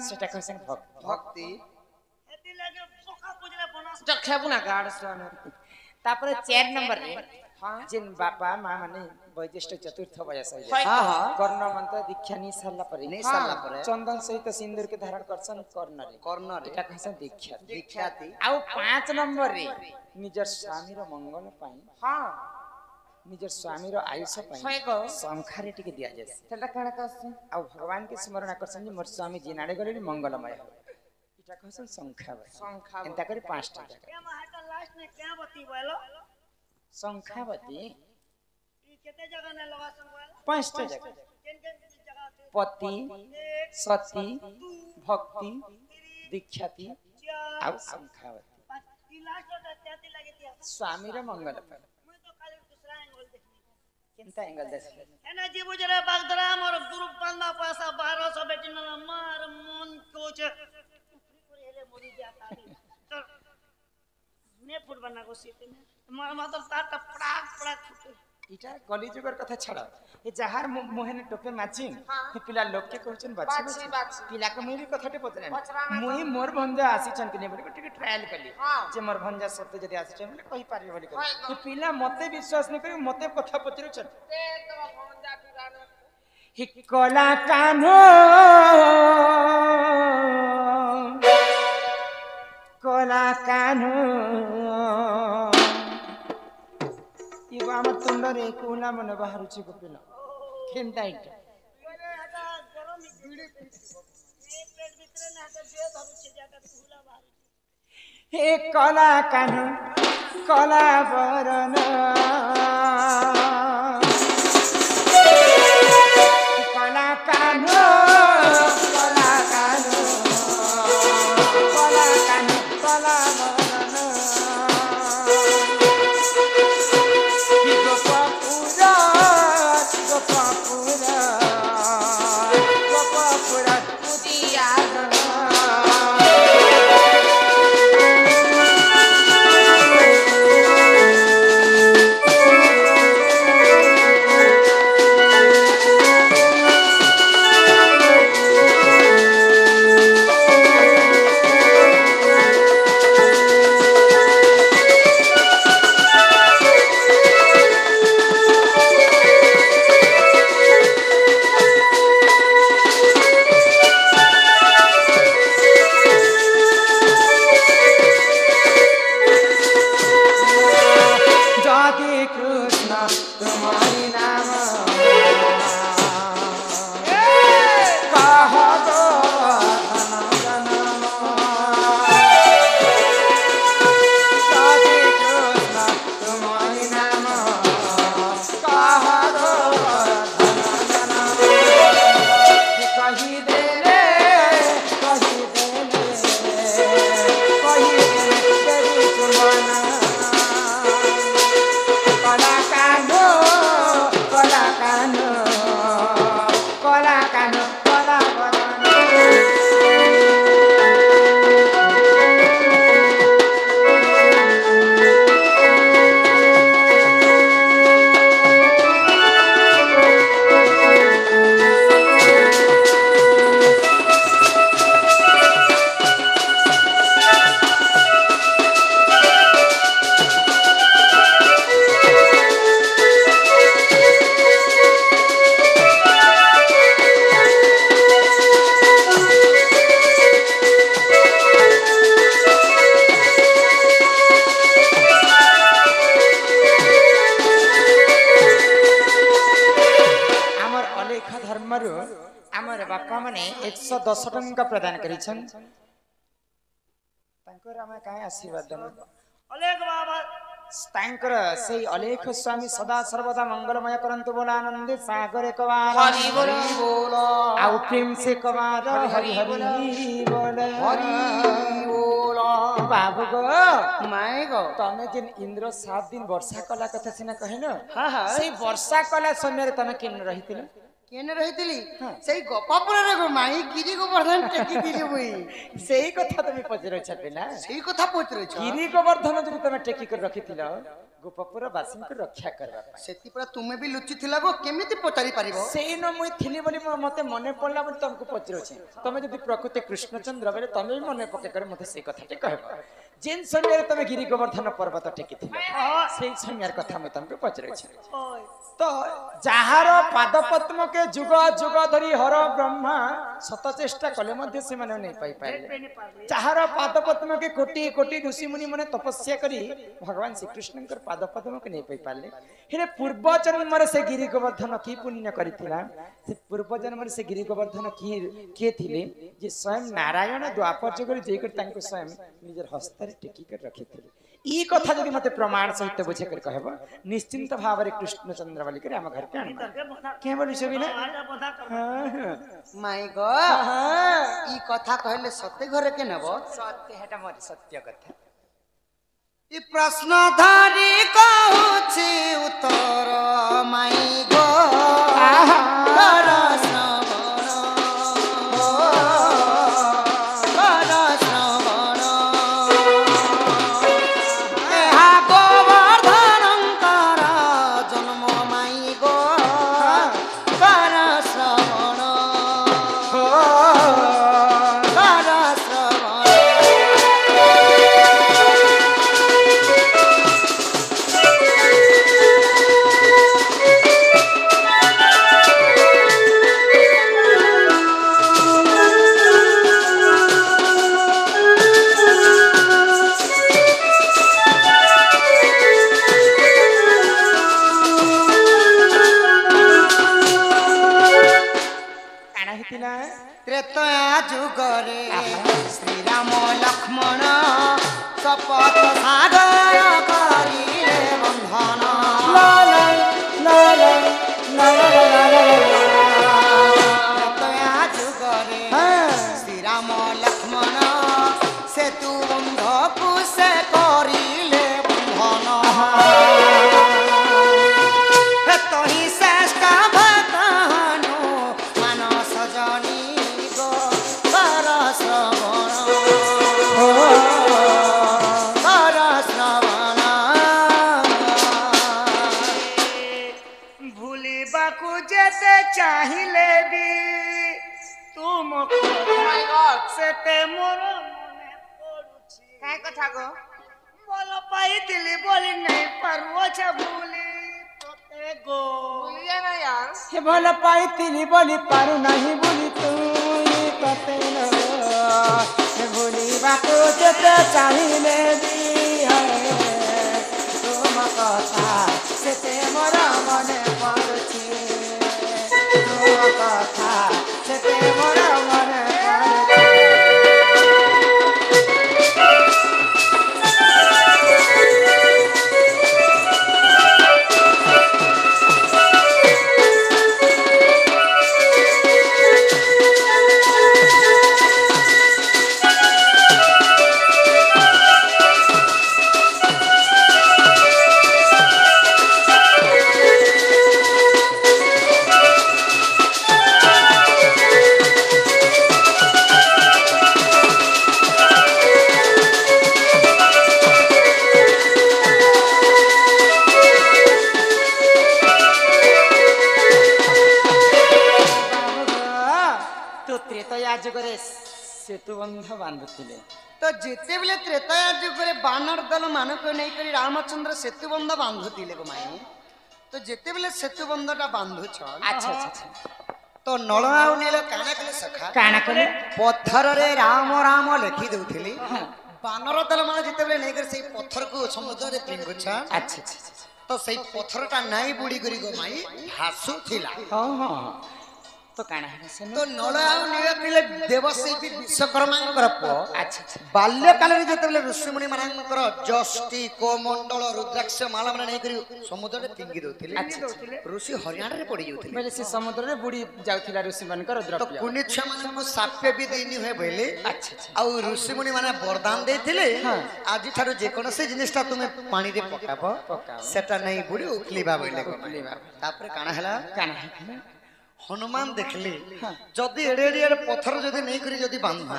सेटा क्वेश्चन भक्ति एति लागे पोका पूजले बनास जखेबु ना गाड़ सन तापर 4 नंबर रे हां जिन बापा मां माने वैशिष्ट चतुर्थ वयस है हां हां कर्ण मंत्र दीक्षा नि सरला परे नहीं सरला परे चंदन सहित सिंदूर के धारण करसन कर्ण रे एटा कहसन दीक्षा दीक्षाती आउ 5 नंबर रे निजर स्वामी रो मंगल पाई हां निजर स्वामी रो आयुष पाई संखारे टिके दिया जाय सेटा काना कहसन आ भगवान के स्मरण करसन जे मोर स्वामी जिनाडे गले मंगलमय इटा कहसन संखा एंता करे 5टा जगह के महाटा लास्ट में क्या बती बोलो संखावती ई केते जगह ने लगासन बोलो 5टा जगह केन केन जगह थे पति सती भक्ति दीक्षाती आ संखावती ई लास्ट टा त्याती लागे तिया स्वामी रे मंगल पाई मैं तो खाली दूसरा एंगल देखनी केनता एंगल देख एना जीव जरे बागदराम और गुरु पांदा पैसा 1200 बेटी न मार मन कोच ऊपरी हेले मोरी जाता चल ने फुट बना को सीते ने मार मातर तार पड़ाक पड़ाक फुटे इटा कलिजुगर कथा छाड़ ए जहार मोहने टोपे माचिन हे पिला लोग के कहचन बाछि पिला के मुई कथाटे पतने मुई मोर भंजा आसी छन कि ने बोली टिके ट्रायल कली जे मोर भंजा सत्य जदी आसी छन कहि पारि बोली हे पिला मते विश्वास नै करी मते कथा पतिरु छन हे कला कान्हो कला कान्हो इबा हम तुंडरे कोला मन बाहरुची गोपिला केनता इटा बोले हटा गरम बीड़ी ए पेट भीतर ना हटा जे धरु छे जाका फूला बाहर हे कला कान्हो कला बरन कला कान्हो कला कान्हो कला कान्हो कला बरन ଧର୍ମରୁ ଆମର ବାପା ମାନେ 110 ଟଙ୍କା ପ୍ରଦାନ କରିଛନ୍ ତାଙ୍କର ଆମେ କାହିଁ ଆଶୀର୍ବାଦ ଦେବୁ अलेख बाबा ତାଙ୍କର ସେଇ ଅଲେଖ ସ୍ୱାମୀ ସଦା ସର୍ବଦା ମଙ୍ଗଳମୟ କରନ୍ତୁ ବୋଲ ଆନନ୍ଦେ ସାଗରେ କବାର ହରି ବୋଲ। ଆଉ ପ୍ରେମ ସେ କବାର ହରି ହରି ବୋଲ ବାବୁ ଗो ମାଏ ଗୋ ତମେ ଯେନ୍ ଇନ୍ଦ୍ର 7 ଦିନ ବର୍ଷା କଲା କଥା ସିନା କହିଲ ହଁ ହଁ ସେଇ ବର୍ଷା କଲା ସମୟରେ ତମେ କେନ ରହିଥିଲ କେନେ ରହିଥିଲି ସେଇ ଗୋପାପୁରରେ ଗো ମାଇ ଗିରି ଗୋବର୍ଦ୍ଧନ ଟେକି ଦିଲି ମୁଇ ସେଇ କଥା ତମେ ପଚାରୁଛ ପିଲା ସେଇ କଥା ପଚାରୁଛ ଗିରି ଗୋବର୍ଦ୍ଧନ ଯଦି ତମେ ଟେକି କରି ରଖିଥିଲ ଗୋପପୁର ବାସୀଙ୍କୁ ରକ୍ଷା କରିବା ପାଇଁ ସେଥିପାଇଁ ତୁମେ ବି ଲୁଚିଥିଲ ଗো କେମିତି ପଚାରି ପାରିବ ସେଇନ ମୁଇଁ ଥିଲି ବୋଲି ମତେ ମନେ ପଡିଲା ବୋଲି ତମକୁ ପଚାରୁଛି ତମେ ଯଦି ପ୍ରକୃତି କୃଷ୍ଣଚନ୍ଦ୍ର ବେଲେ ତମେ ବି ମନେ ପକେଇ କରି ମତେ ସେଇ କଥାଟି କହିବ ଯେନ୍ ସମୟରେ ତମେ ଗିରି ଗୋବର୍ଦ୍ଧନ ପର୍ବତ ଟେକିଥିଲ ସେଇ ସମୟର କଥା ମୁଁ ତମକୁ ପଚାରୁଛି ओए ତ ଯାହାର ପାଦ ପଦ୍ମକେ ଯୁଗ ଯୁଗ ଧରି ହର ବ୍ରହ୍ମା ଶତ ଚେଷ୍ଟା କଲେ ମଧ୍ୟ ସେମାନେ ନେଇ ପାଇ ପାରିଲେ पेने पाले ଯାହାର ପାଦ ପଦ୍ମକେ କୋଟି କୋଟି ଋଷି ମୁନି ମାନେ ତପସ୍ୟା କରି ଭଗବାନ ଶ୍ରୀକୃଷ୍ଣଙ୍କର ପାଦ ପଦ୍ମକୁ ନେଇ ପାଇ ପାରିଲେ ହେଲେ ପୂର୍ବ ଜନ୍ମରେ ସେ ଗିରି ଗୋବର୍ଦ୍ଧନ କି ପୁଣ୍ୟ କରିଥିଲା ସେ ପୂର୍ବ ଜନ୍ମରେ ସେ ଗିରି ଗୋବର୍ଦ୍ଧନ କିଏ ଥିଲେ ଯେ ସ୍ୱୟଂ ନାରାୟଣ ଦ୍ୱାପର ଯୁଗରେ ଯାଇକରି ତାଙ୍କୁ ସ୍ୱୟଂ ନିଜର ହସ୍ତରେ ଟେକିକରି ରଖିଥିଲେ ଇ କଥା ଯଦି ମତେ ପ୍ରମାଣ ସହିତ ବୁଝେ କରି କହିବ ନିଶ୍ଚିନ୍ତ ଭାବରେ କୃଷ୍ଣଚନ୍ଦ୍ର ବୋଲି କରି ଆମ ଘରକୁ ଆଣିବା करके बता କେ ବୋଲି ଶୁଭିଲା आजा बता कर ମାଇ ଗୋ ଇ କଥା କହିଲେ ସତେ ଘରେ କେ ନେବ ସତ୍ୟ ହେଟା ମୋର ସତ୍ୟ କଥା ଇ ପ୍ରଶ୍ନ ଧରି କହୁଛି ଉତ୍ତର ମାଇ ଗୋ କର ଶ୍ରବଣ କର ଶ୍ରବଣ ଏହା ଗୋବର୍ଦ୍ଧନଙ୍କର ଜନ୍ମ ମାଇ ଗୋ କର ଶ୍ରବଣ କର ଶ୍ରବଣ କାଣା ହେଇଥିଲା ତ୍ରେତୟା ଯୁଗରେ ଶ୍ରୀରାମ ଲକ୍ଷ୍ମଣ ଶପଥ ସାଗର କରିଲେ ବନ୍ଧନ ତ୍ରେତୟା ଯୁଗରେ ଶ୍ରୀରାମ ଲକ୍ଷ୍ମଣ ସେତୁ ବନ୍ଧକୁ ସେ କରିଲେ ବନ୍ଧନ ତହିଁ ଶ୍ରେଷ୍ଠ ଭକ୍ତନୁ ମାନସ ଜନି ଗୋ କର ଶ୍ରବଣ କର ଶ୍ରବଣ भूलिबाकू जेते चाहिले भी तुम माय गॉड सेते मोर मने पडुछि काय कथा गो बोल पाइतिली बोली नहीं पारुओ छ भूली तोते गो भूलिए ना यार हे ଭଲ ପାଇଥିଲି ବୋଲି ପାରୁ ନାହିଁ ବୋଲି ତୁଇ କତେ ହେ ଭୁଲିବାକୁ ଯେତେ ଚାହିଁଲେ ବି ତୁମ କଥା ସେତେ ମୋର ମନେ ପଡୁଛି ତୁମ କଥା ସେତେ ମୋର ମନେ ପଡୁଛି ତୁ ତ୍ରେତୟା ଯୁଗରେ ସେତୁ ବନ୍ଧ ବାନ୍ଧୁଥିଲେ ତ ଯେତେବେଳେ ତ୍ରେତୟା ଯୁଗରେ ବାନର ଦଳ ମାନଙ୍କୁ ନେଇକରି ରାମଚନ୍ଦ୍ର ସେତୁ ବନ୍ଧ ବାନ୍ଧୁଥିଲେ ଗୋ ମାଇ ତ ଯେତେବେଳେ ସେତୁ ବନ୍ଧଟା ବାନ୍ଧୁଛନ୍ ଆଚ୍ଛା ଆଚ୍ଛା ତ ନଳ ଆଉ ନୀଳ କାଣା କଲେ ସଖା କାଣା କଲେ ପଥରରେ ରାମ ରାମ ଲେଖି ଦଉଥିଲି ବାନର ଦଳ ମାନେ ଯେତେବେଳେ ନେଇକରି ସେଇ ପଥରକୁ ସମୁଦ୍ରରେ ଫିଙ୍ଗୁଛନ୍ ଆଚ୍ଛା ଆଚ୍ଛା ତ ସେଇ ପଥରଟା ନାଇଁ ବୁଡି କରି ଗୋ ମାଇ ଭାସୁଥିଲା ହଁ ହଁ तो काना है से तो नल आउ नीलकंठले देवशिल्पी विश्वकर्मांकर पुओ अच्छा अच्छा बाल्यकाल रे जेतेबेले ऋषिमुनि मानकर जष्टि कोमंडल रुद्राक्ष माला माने नै करी समुद्र रे फिंगी दोथिले ऋषि हरियाणा रे पड़ी जाउथिले बोले से समुद्र रे बुड़ी जाउथिला ऋषि मानकर तो द्रव्य कुनी छुआ मानक साप्य भी देनी होय बोले अच्छा अच्छा आउ ऋषिमुनि माने वरदान देथिले आज ठारो जे कोन से जिनिसटा तुमे पानी रे पकाबो सेटा नै बुड़ी उखलीबा बोले तापर काना हला काना है हनुमान देखले जदी एडे एडे पत्थर जदी नै करी जदी बांधा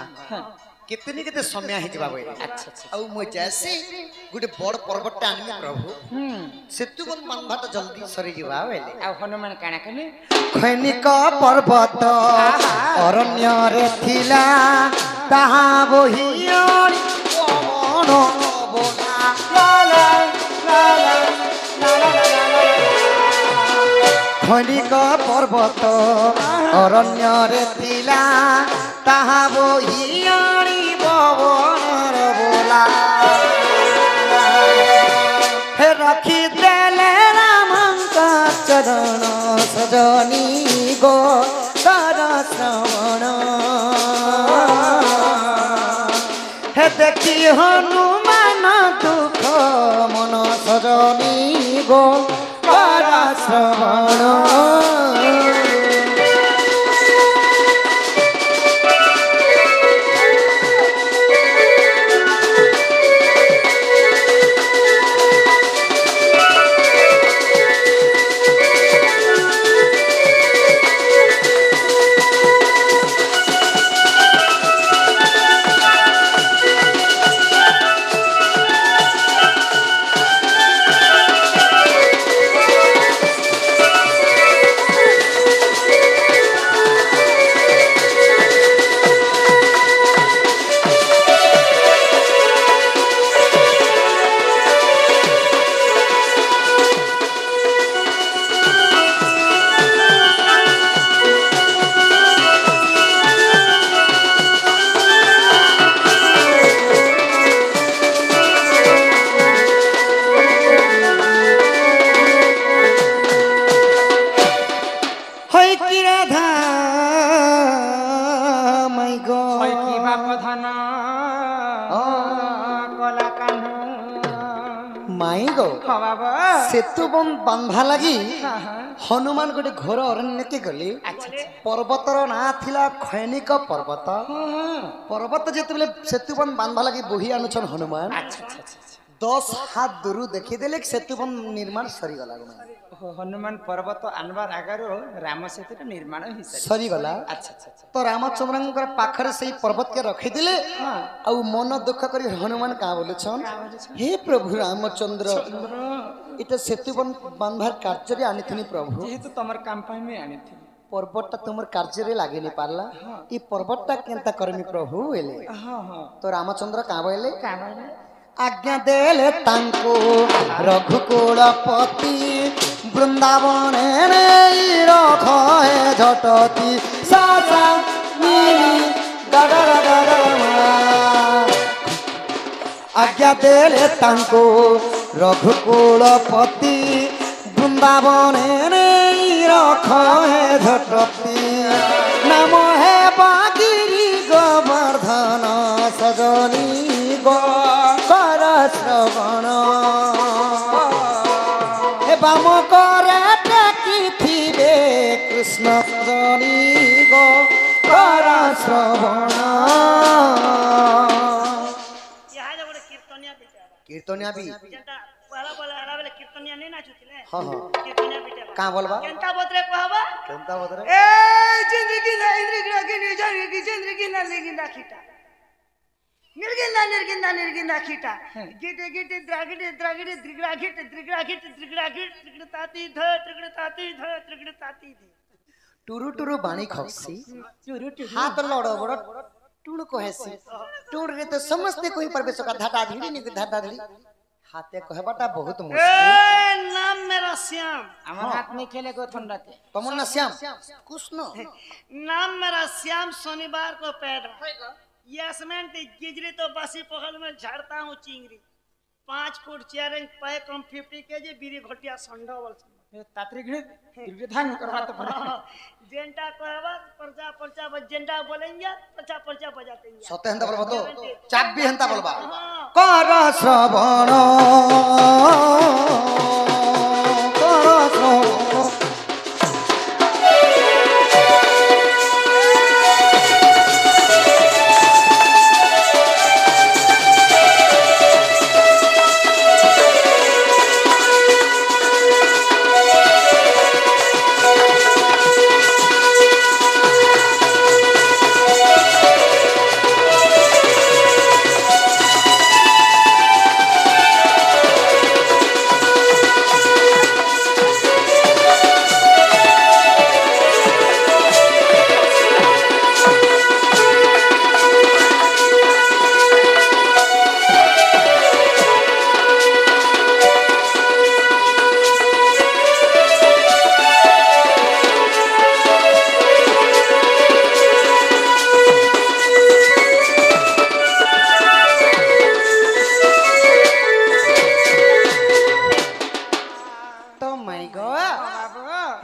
कितनी केते समय हि जबा बोले अच्छा अच्छा आउ मो जैसे गुटे बड़ पर्वतटा आनमी प्रभु सेतु बन बांधाटा जल्दी सरी जबा बोले आ हनुमान काना कने खैनिक पर्वत अरण्य रे थिला ताहा बहियणी पवन बोला ला ला ला ला खैनिक पर्वत अरण्य रे थिला ताहा बहियणी पवन बोला हे रखी देले रामंक चरण सजनी गो कर श्रवण हे देखी हनुमान दुख मन सजनी गो कर श्रवण सेतु बांधा लगी हनुमान गोटे घोर अरण्य के गली पर्वतर ना थिला खैनिक पर्वत पर्वत जेते सेतु बांधा लगी बोही आनुछन हनुमान 10 हाथ दूर देखीदेले सेतु निर्माण सरी गला हनुमान पर्वत आनबार आगर राम सेतु निर्माण सरी गला अच्छा अच्छा तो रामचंद्र पाखरे से पर्वत के रखीदेले आ मन दुख कर हनुमान का बोलेछन हे प्रभु रामचंद्र इटा सेतु बांधार कार्य रे आनिथिनी प्रभु जेहेतु तमर काम पाई में आनिथिनी पर्वतटा तुमर कार्य रे लागे नि पारला ई पर्वतटा केनता करमी प्रभु एले हां हां तो रामचंद्र का बोले आज्ञा देले तांको रघुकुलपति वृंदावन रे रखए झटती सासा नीली आज्ञा देले तांको रघुकुलपति वृंदावन रे रखए झटती नाम है बागिरी गोवर्धन सजनी गो कर श्रवण हे बाम करे टेकी थिबे कृष्ण सजनी गो कर श्रवण यहाँ जो गोटे कीर्तनिया बेटा कीर्तनिया भी जेंटा पहला बोला हरा बेले कीर्तनिया नहीं नाचुतिले हां हां कीर्तनिया बेटा का बोलबा केनता बोतरे कहबा केनता बदरे ए जिंदगी ना जिंदगी ना लेगी ना खीटा निर्गिंदा खीटा गिटे गिटे द्रागिटे द्रागिटे द्रिगड़ागिटे द्रिगड़ागिटे द्रिगड़ागिट त्रिगड़ताती ध त्रिगड़ताती ध त्रिगड़ताती ध टुरु टुरु बाणी खक्सी हाथ लड़ो बड़ टुण कहेसी टुण रे तो समस्त कोई प्रवेश का धाटा धीड़ी नि धाटा धीड़ी हाथे कहबाटा बहुत मुश्किल ए नाम मेरा श्याम हमर हाथ में खेले को ठंडा के तमन ना श्याम कृष्ण नाम मेरा श्याम शनिवार को पैदा यशमेंट गिजरी तो बसी पहल में झाड़ता हूँ चिंगरी 5 फुट 4 इंच पैक कम 50 केजी बीरी घटिया संडा वाल तात्री घिरे ধান करवा तो पड़े जेंटा कहवा पर्चा पर्चा जेंटा बोलेंगे पर्चा पर्चा बजाते हैं सत्य हंता बोलबा तो चाप भी हंता बोलबा हाँ कर श्रवण कर श्रवण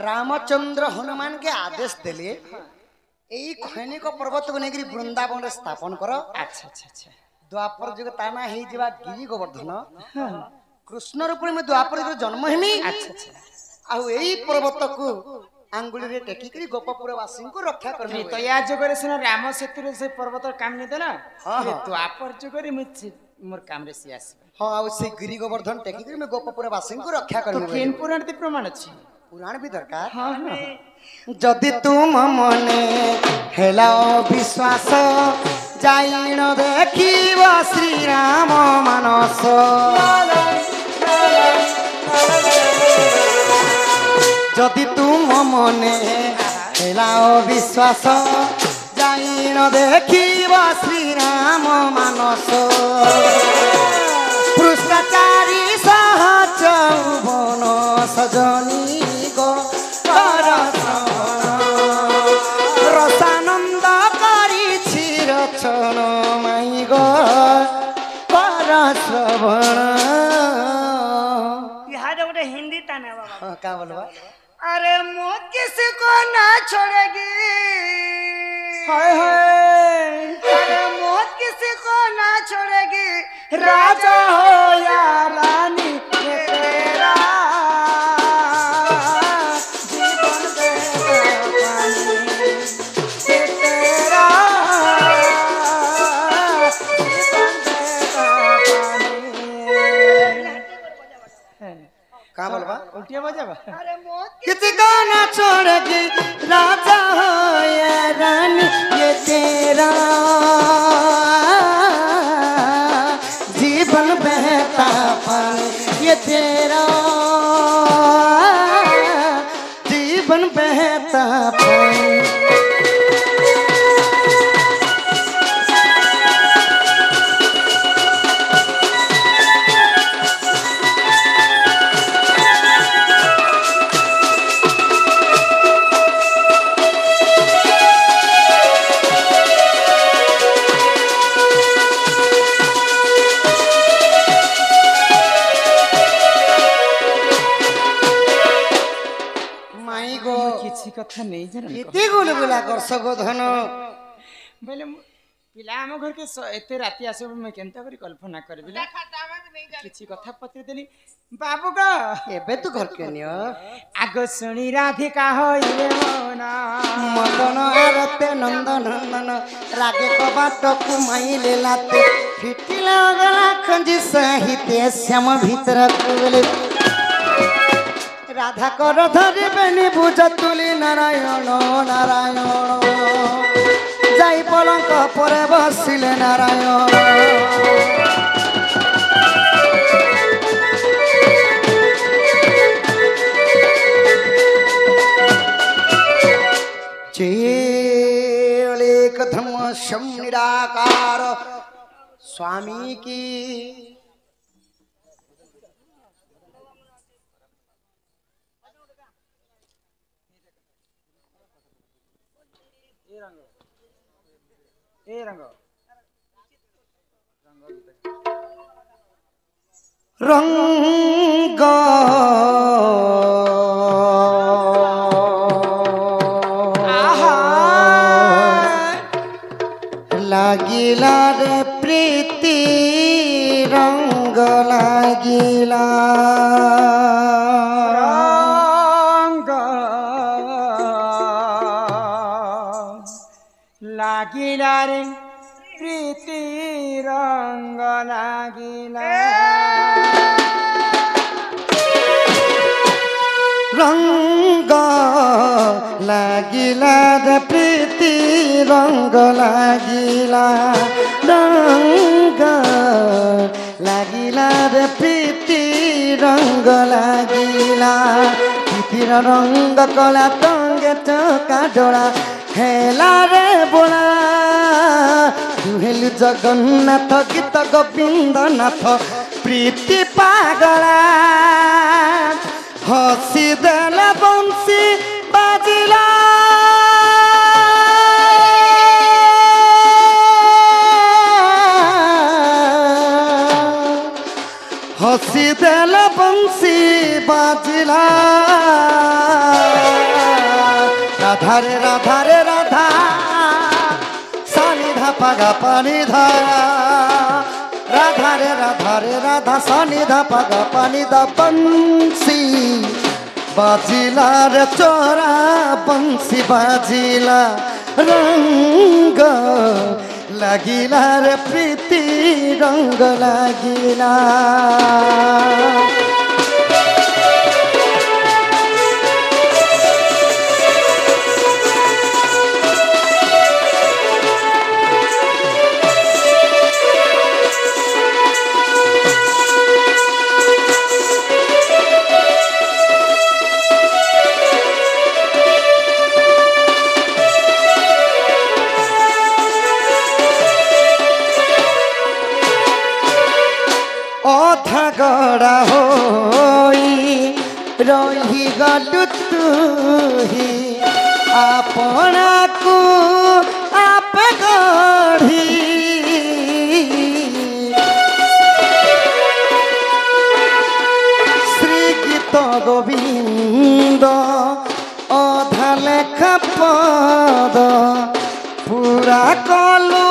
रामचंद्र हनुमान के आदेश दिले यही खैनिक पर्वत को लेकर वृंदावन रे स्थापन कर। अच्छा अच्छा अच्छा द्वापर जुग ताना हे जीवा गिरी गोवर्धन कृष्ण रूप में द्वापर जुग जन्म हेमी। अच्छा अच्छा आ यही पर्वत को आंगुली रे टेकी करी गोपपुर वासी को रक्षा करबे। तो या जगरे सिना राम सेतु रे से पर्वत काम नहीं देला हाँ, हाँ। तो आपर जगरे मोर काम रे सी आसी हां आ से गिरी गोवर्धन टेकी करी में गोपपुर वासी को रक्षा तो करबे। केन पुराण ते प्रमाण अछि पुराण भी दरकार। हां हां जदि तुम मने हेला विश्वास जाइन देखिब श्री राम मानस। जदि तुम मने हेला विश्वास जाइन देखिब श्री राम मानस। पृष्ठाचारी सहज भुवन सजनी गो कर रसानंद करी रचन माई गो कर श्रवण। यहाँ जो गोटे हिंदी ताना बाबा हाँ क्या बोलबा अरे मौत किसी को ना छोड़ेगी हाय हाय अरे मौत किसी को ना छोड़ेगी राजा हो या रानी ये तेरा जीवन देगा पानी ये तेरा जीवन देगा पानी क्या बोलबा उल्टिया बजाबा अरे मौत किसी को ना छोड़ेगी राजा हो या रानी ये तेरा जीवन बहता पानी ये तेरा जीवन बहता पानी। माई गो କିଛି କଥା ନେଇ ଜାନ କେତେ ଗୋଲ ବୁଲା ବର୍ଷକ ଧନ ବୋଲେ ପିଲା ଆମ ଘରକେ ଏତେ ରାତି ଆସିବ ମୁଁ କେନ୍ତା କରି କଳ୍ପନା କରିବି କିଛି କଥା ପଚାରିଦେଲି ବାବୁ ଗ ଏବେ ତୁ ଘର କେ ନିଅ ଆଗ ଶୁଣି ରାଧିକା ହୋଇଲେ ମନା ମଦନ ଆରତେ ନନ୍ଦ ନନ୍ଦନ ରାଗେ କବାଟକୁ ମାଇଲେ ଲାତେ ଫିଟିଲା ଗଲା ଖଞ୍ଜି ସାହିତ୍ୟ ଶ୍ୟାମ ଭିତରକୁ ଗଲେ রাধা কর ধরিবেনি বুঝ তুলি নারায়ণ নারায়ণ যাই পলঙ্ক পরে বসিলে নারায়ণ। चेलेक धम्म शम निराकार स्वामी की ए रंग रंग লাগিলা রে প্রীতি রঙ্গ লাগিলা রঙ্গ লাগিলা রে প্রীতি রঙ্গ লাগিলা রঙ্গ লাগিলা রে প্রীতি রঙ্গ লাগিলা রঙ্গ লাগিলা রে প্রীতি রঙ্গ লাগিলা প্রীতির রঙ্গ কলা টঙ্গে চকা ডোলা হেলা রে বোলা হেলু জগন্নাথ গীত গোবিন্দ নাথ প্রীতি পাগলা হসি দেলা বংশী বাজিলা হসি দেলা বংশী বাজিলা রাধা রে রাধা রে রাধা সানি ধা পাগা পানি ধা রাধা রে রাধা সানি ধা পাগা পানি দা বংশী বাজিলা রে চোরা বংশী বাজিলা রঙ্গ লাগিলা রে প্রীতি রঙ্গ লাগিলা গড়া হই রহি গলু তুহি আপনাকু আপে গঢ়ি শ্রী গীত গোবিন্দ অধা লেখা পদ পুরা কলু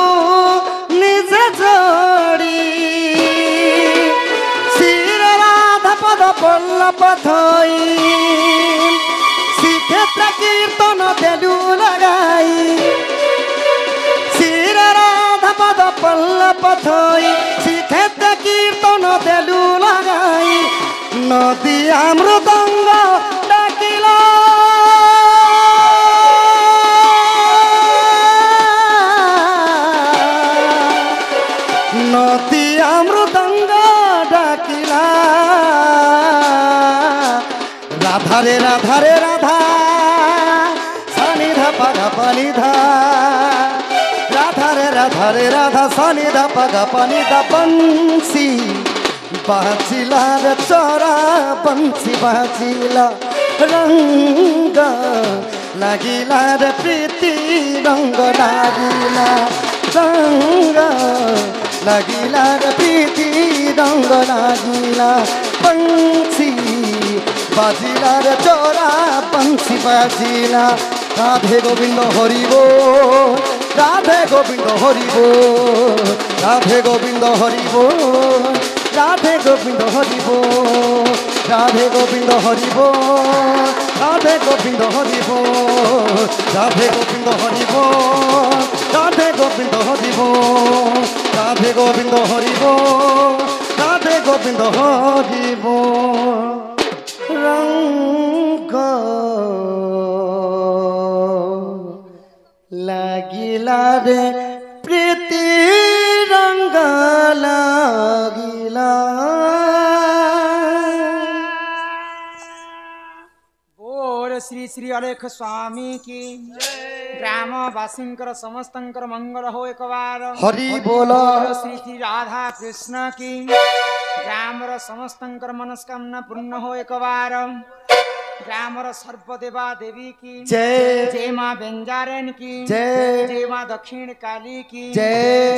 নিজে যোড়ি বল্লভ ধই শ্রীক্ষেত্র কীর্তন দেলু লাগাই শ্রীর রাধা পদ বল্লভ ধই শ্রীক্ষেত্র কীর্তন দেলু লাগাই নদী মৃদঙ্গ ডাকিল নদী মৃদঙ্গ ডাকিলা রাধা রে রাধা সানি ধা পাগা পানি ধা রাধা রে রাধা সানি ধা পাগা পানি ধা বংশী বাজিলা রে চোরা বংশী বাজিলা রঙ্গ লাগিলা রে প্রীতি রঙ্গ লাগিলা রঙ্গ লাগিলা রে প্রীতি রঙ্গ লাগিলা বংশী বাজিলা রে চোরা বংশী বাজিলা রাধে গোবিন্দ হরিব রাধে গোবিন্দ হরিব রাধে গোবিন্দ হরিব রাধে গোবিন্দ হরিব রাধে গোবিন্দ হরিব রাধে গোবিন্দ হরিব রাধে গোবিন্দ হরিব রাধে গোবিন্দ হরিব রাধে গোবিন্দ হরিব রাধে গোবিন্দ হরিব রঙ্গ লাগিলা রে প্রীতি রঙ্গ লাগিলা बोल श्री श्री अलेख स्वामी की ग्रामवासींकर समस्तंकर मंगल हो एक बार हरि बोल श्री श्री राधा कृष्ण की ग्रामर समस्तंकर मनस्कामना पूर्ण हो एक बार ग्रामर सर्वदेवा देवी की जय जय माँ बेंजारन की जय जय माँ दक्षिण काली की जय।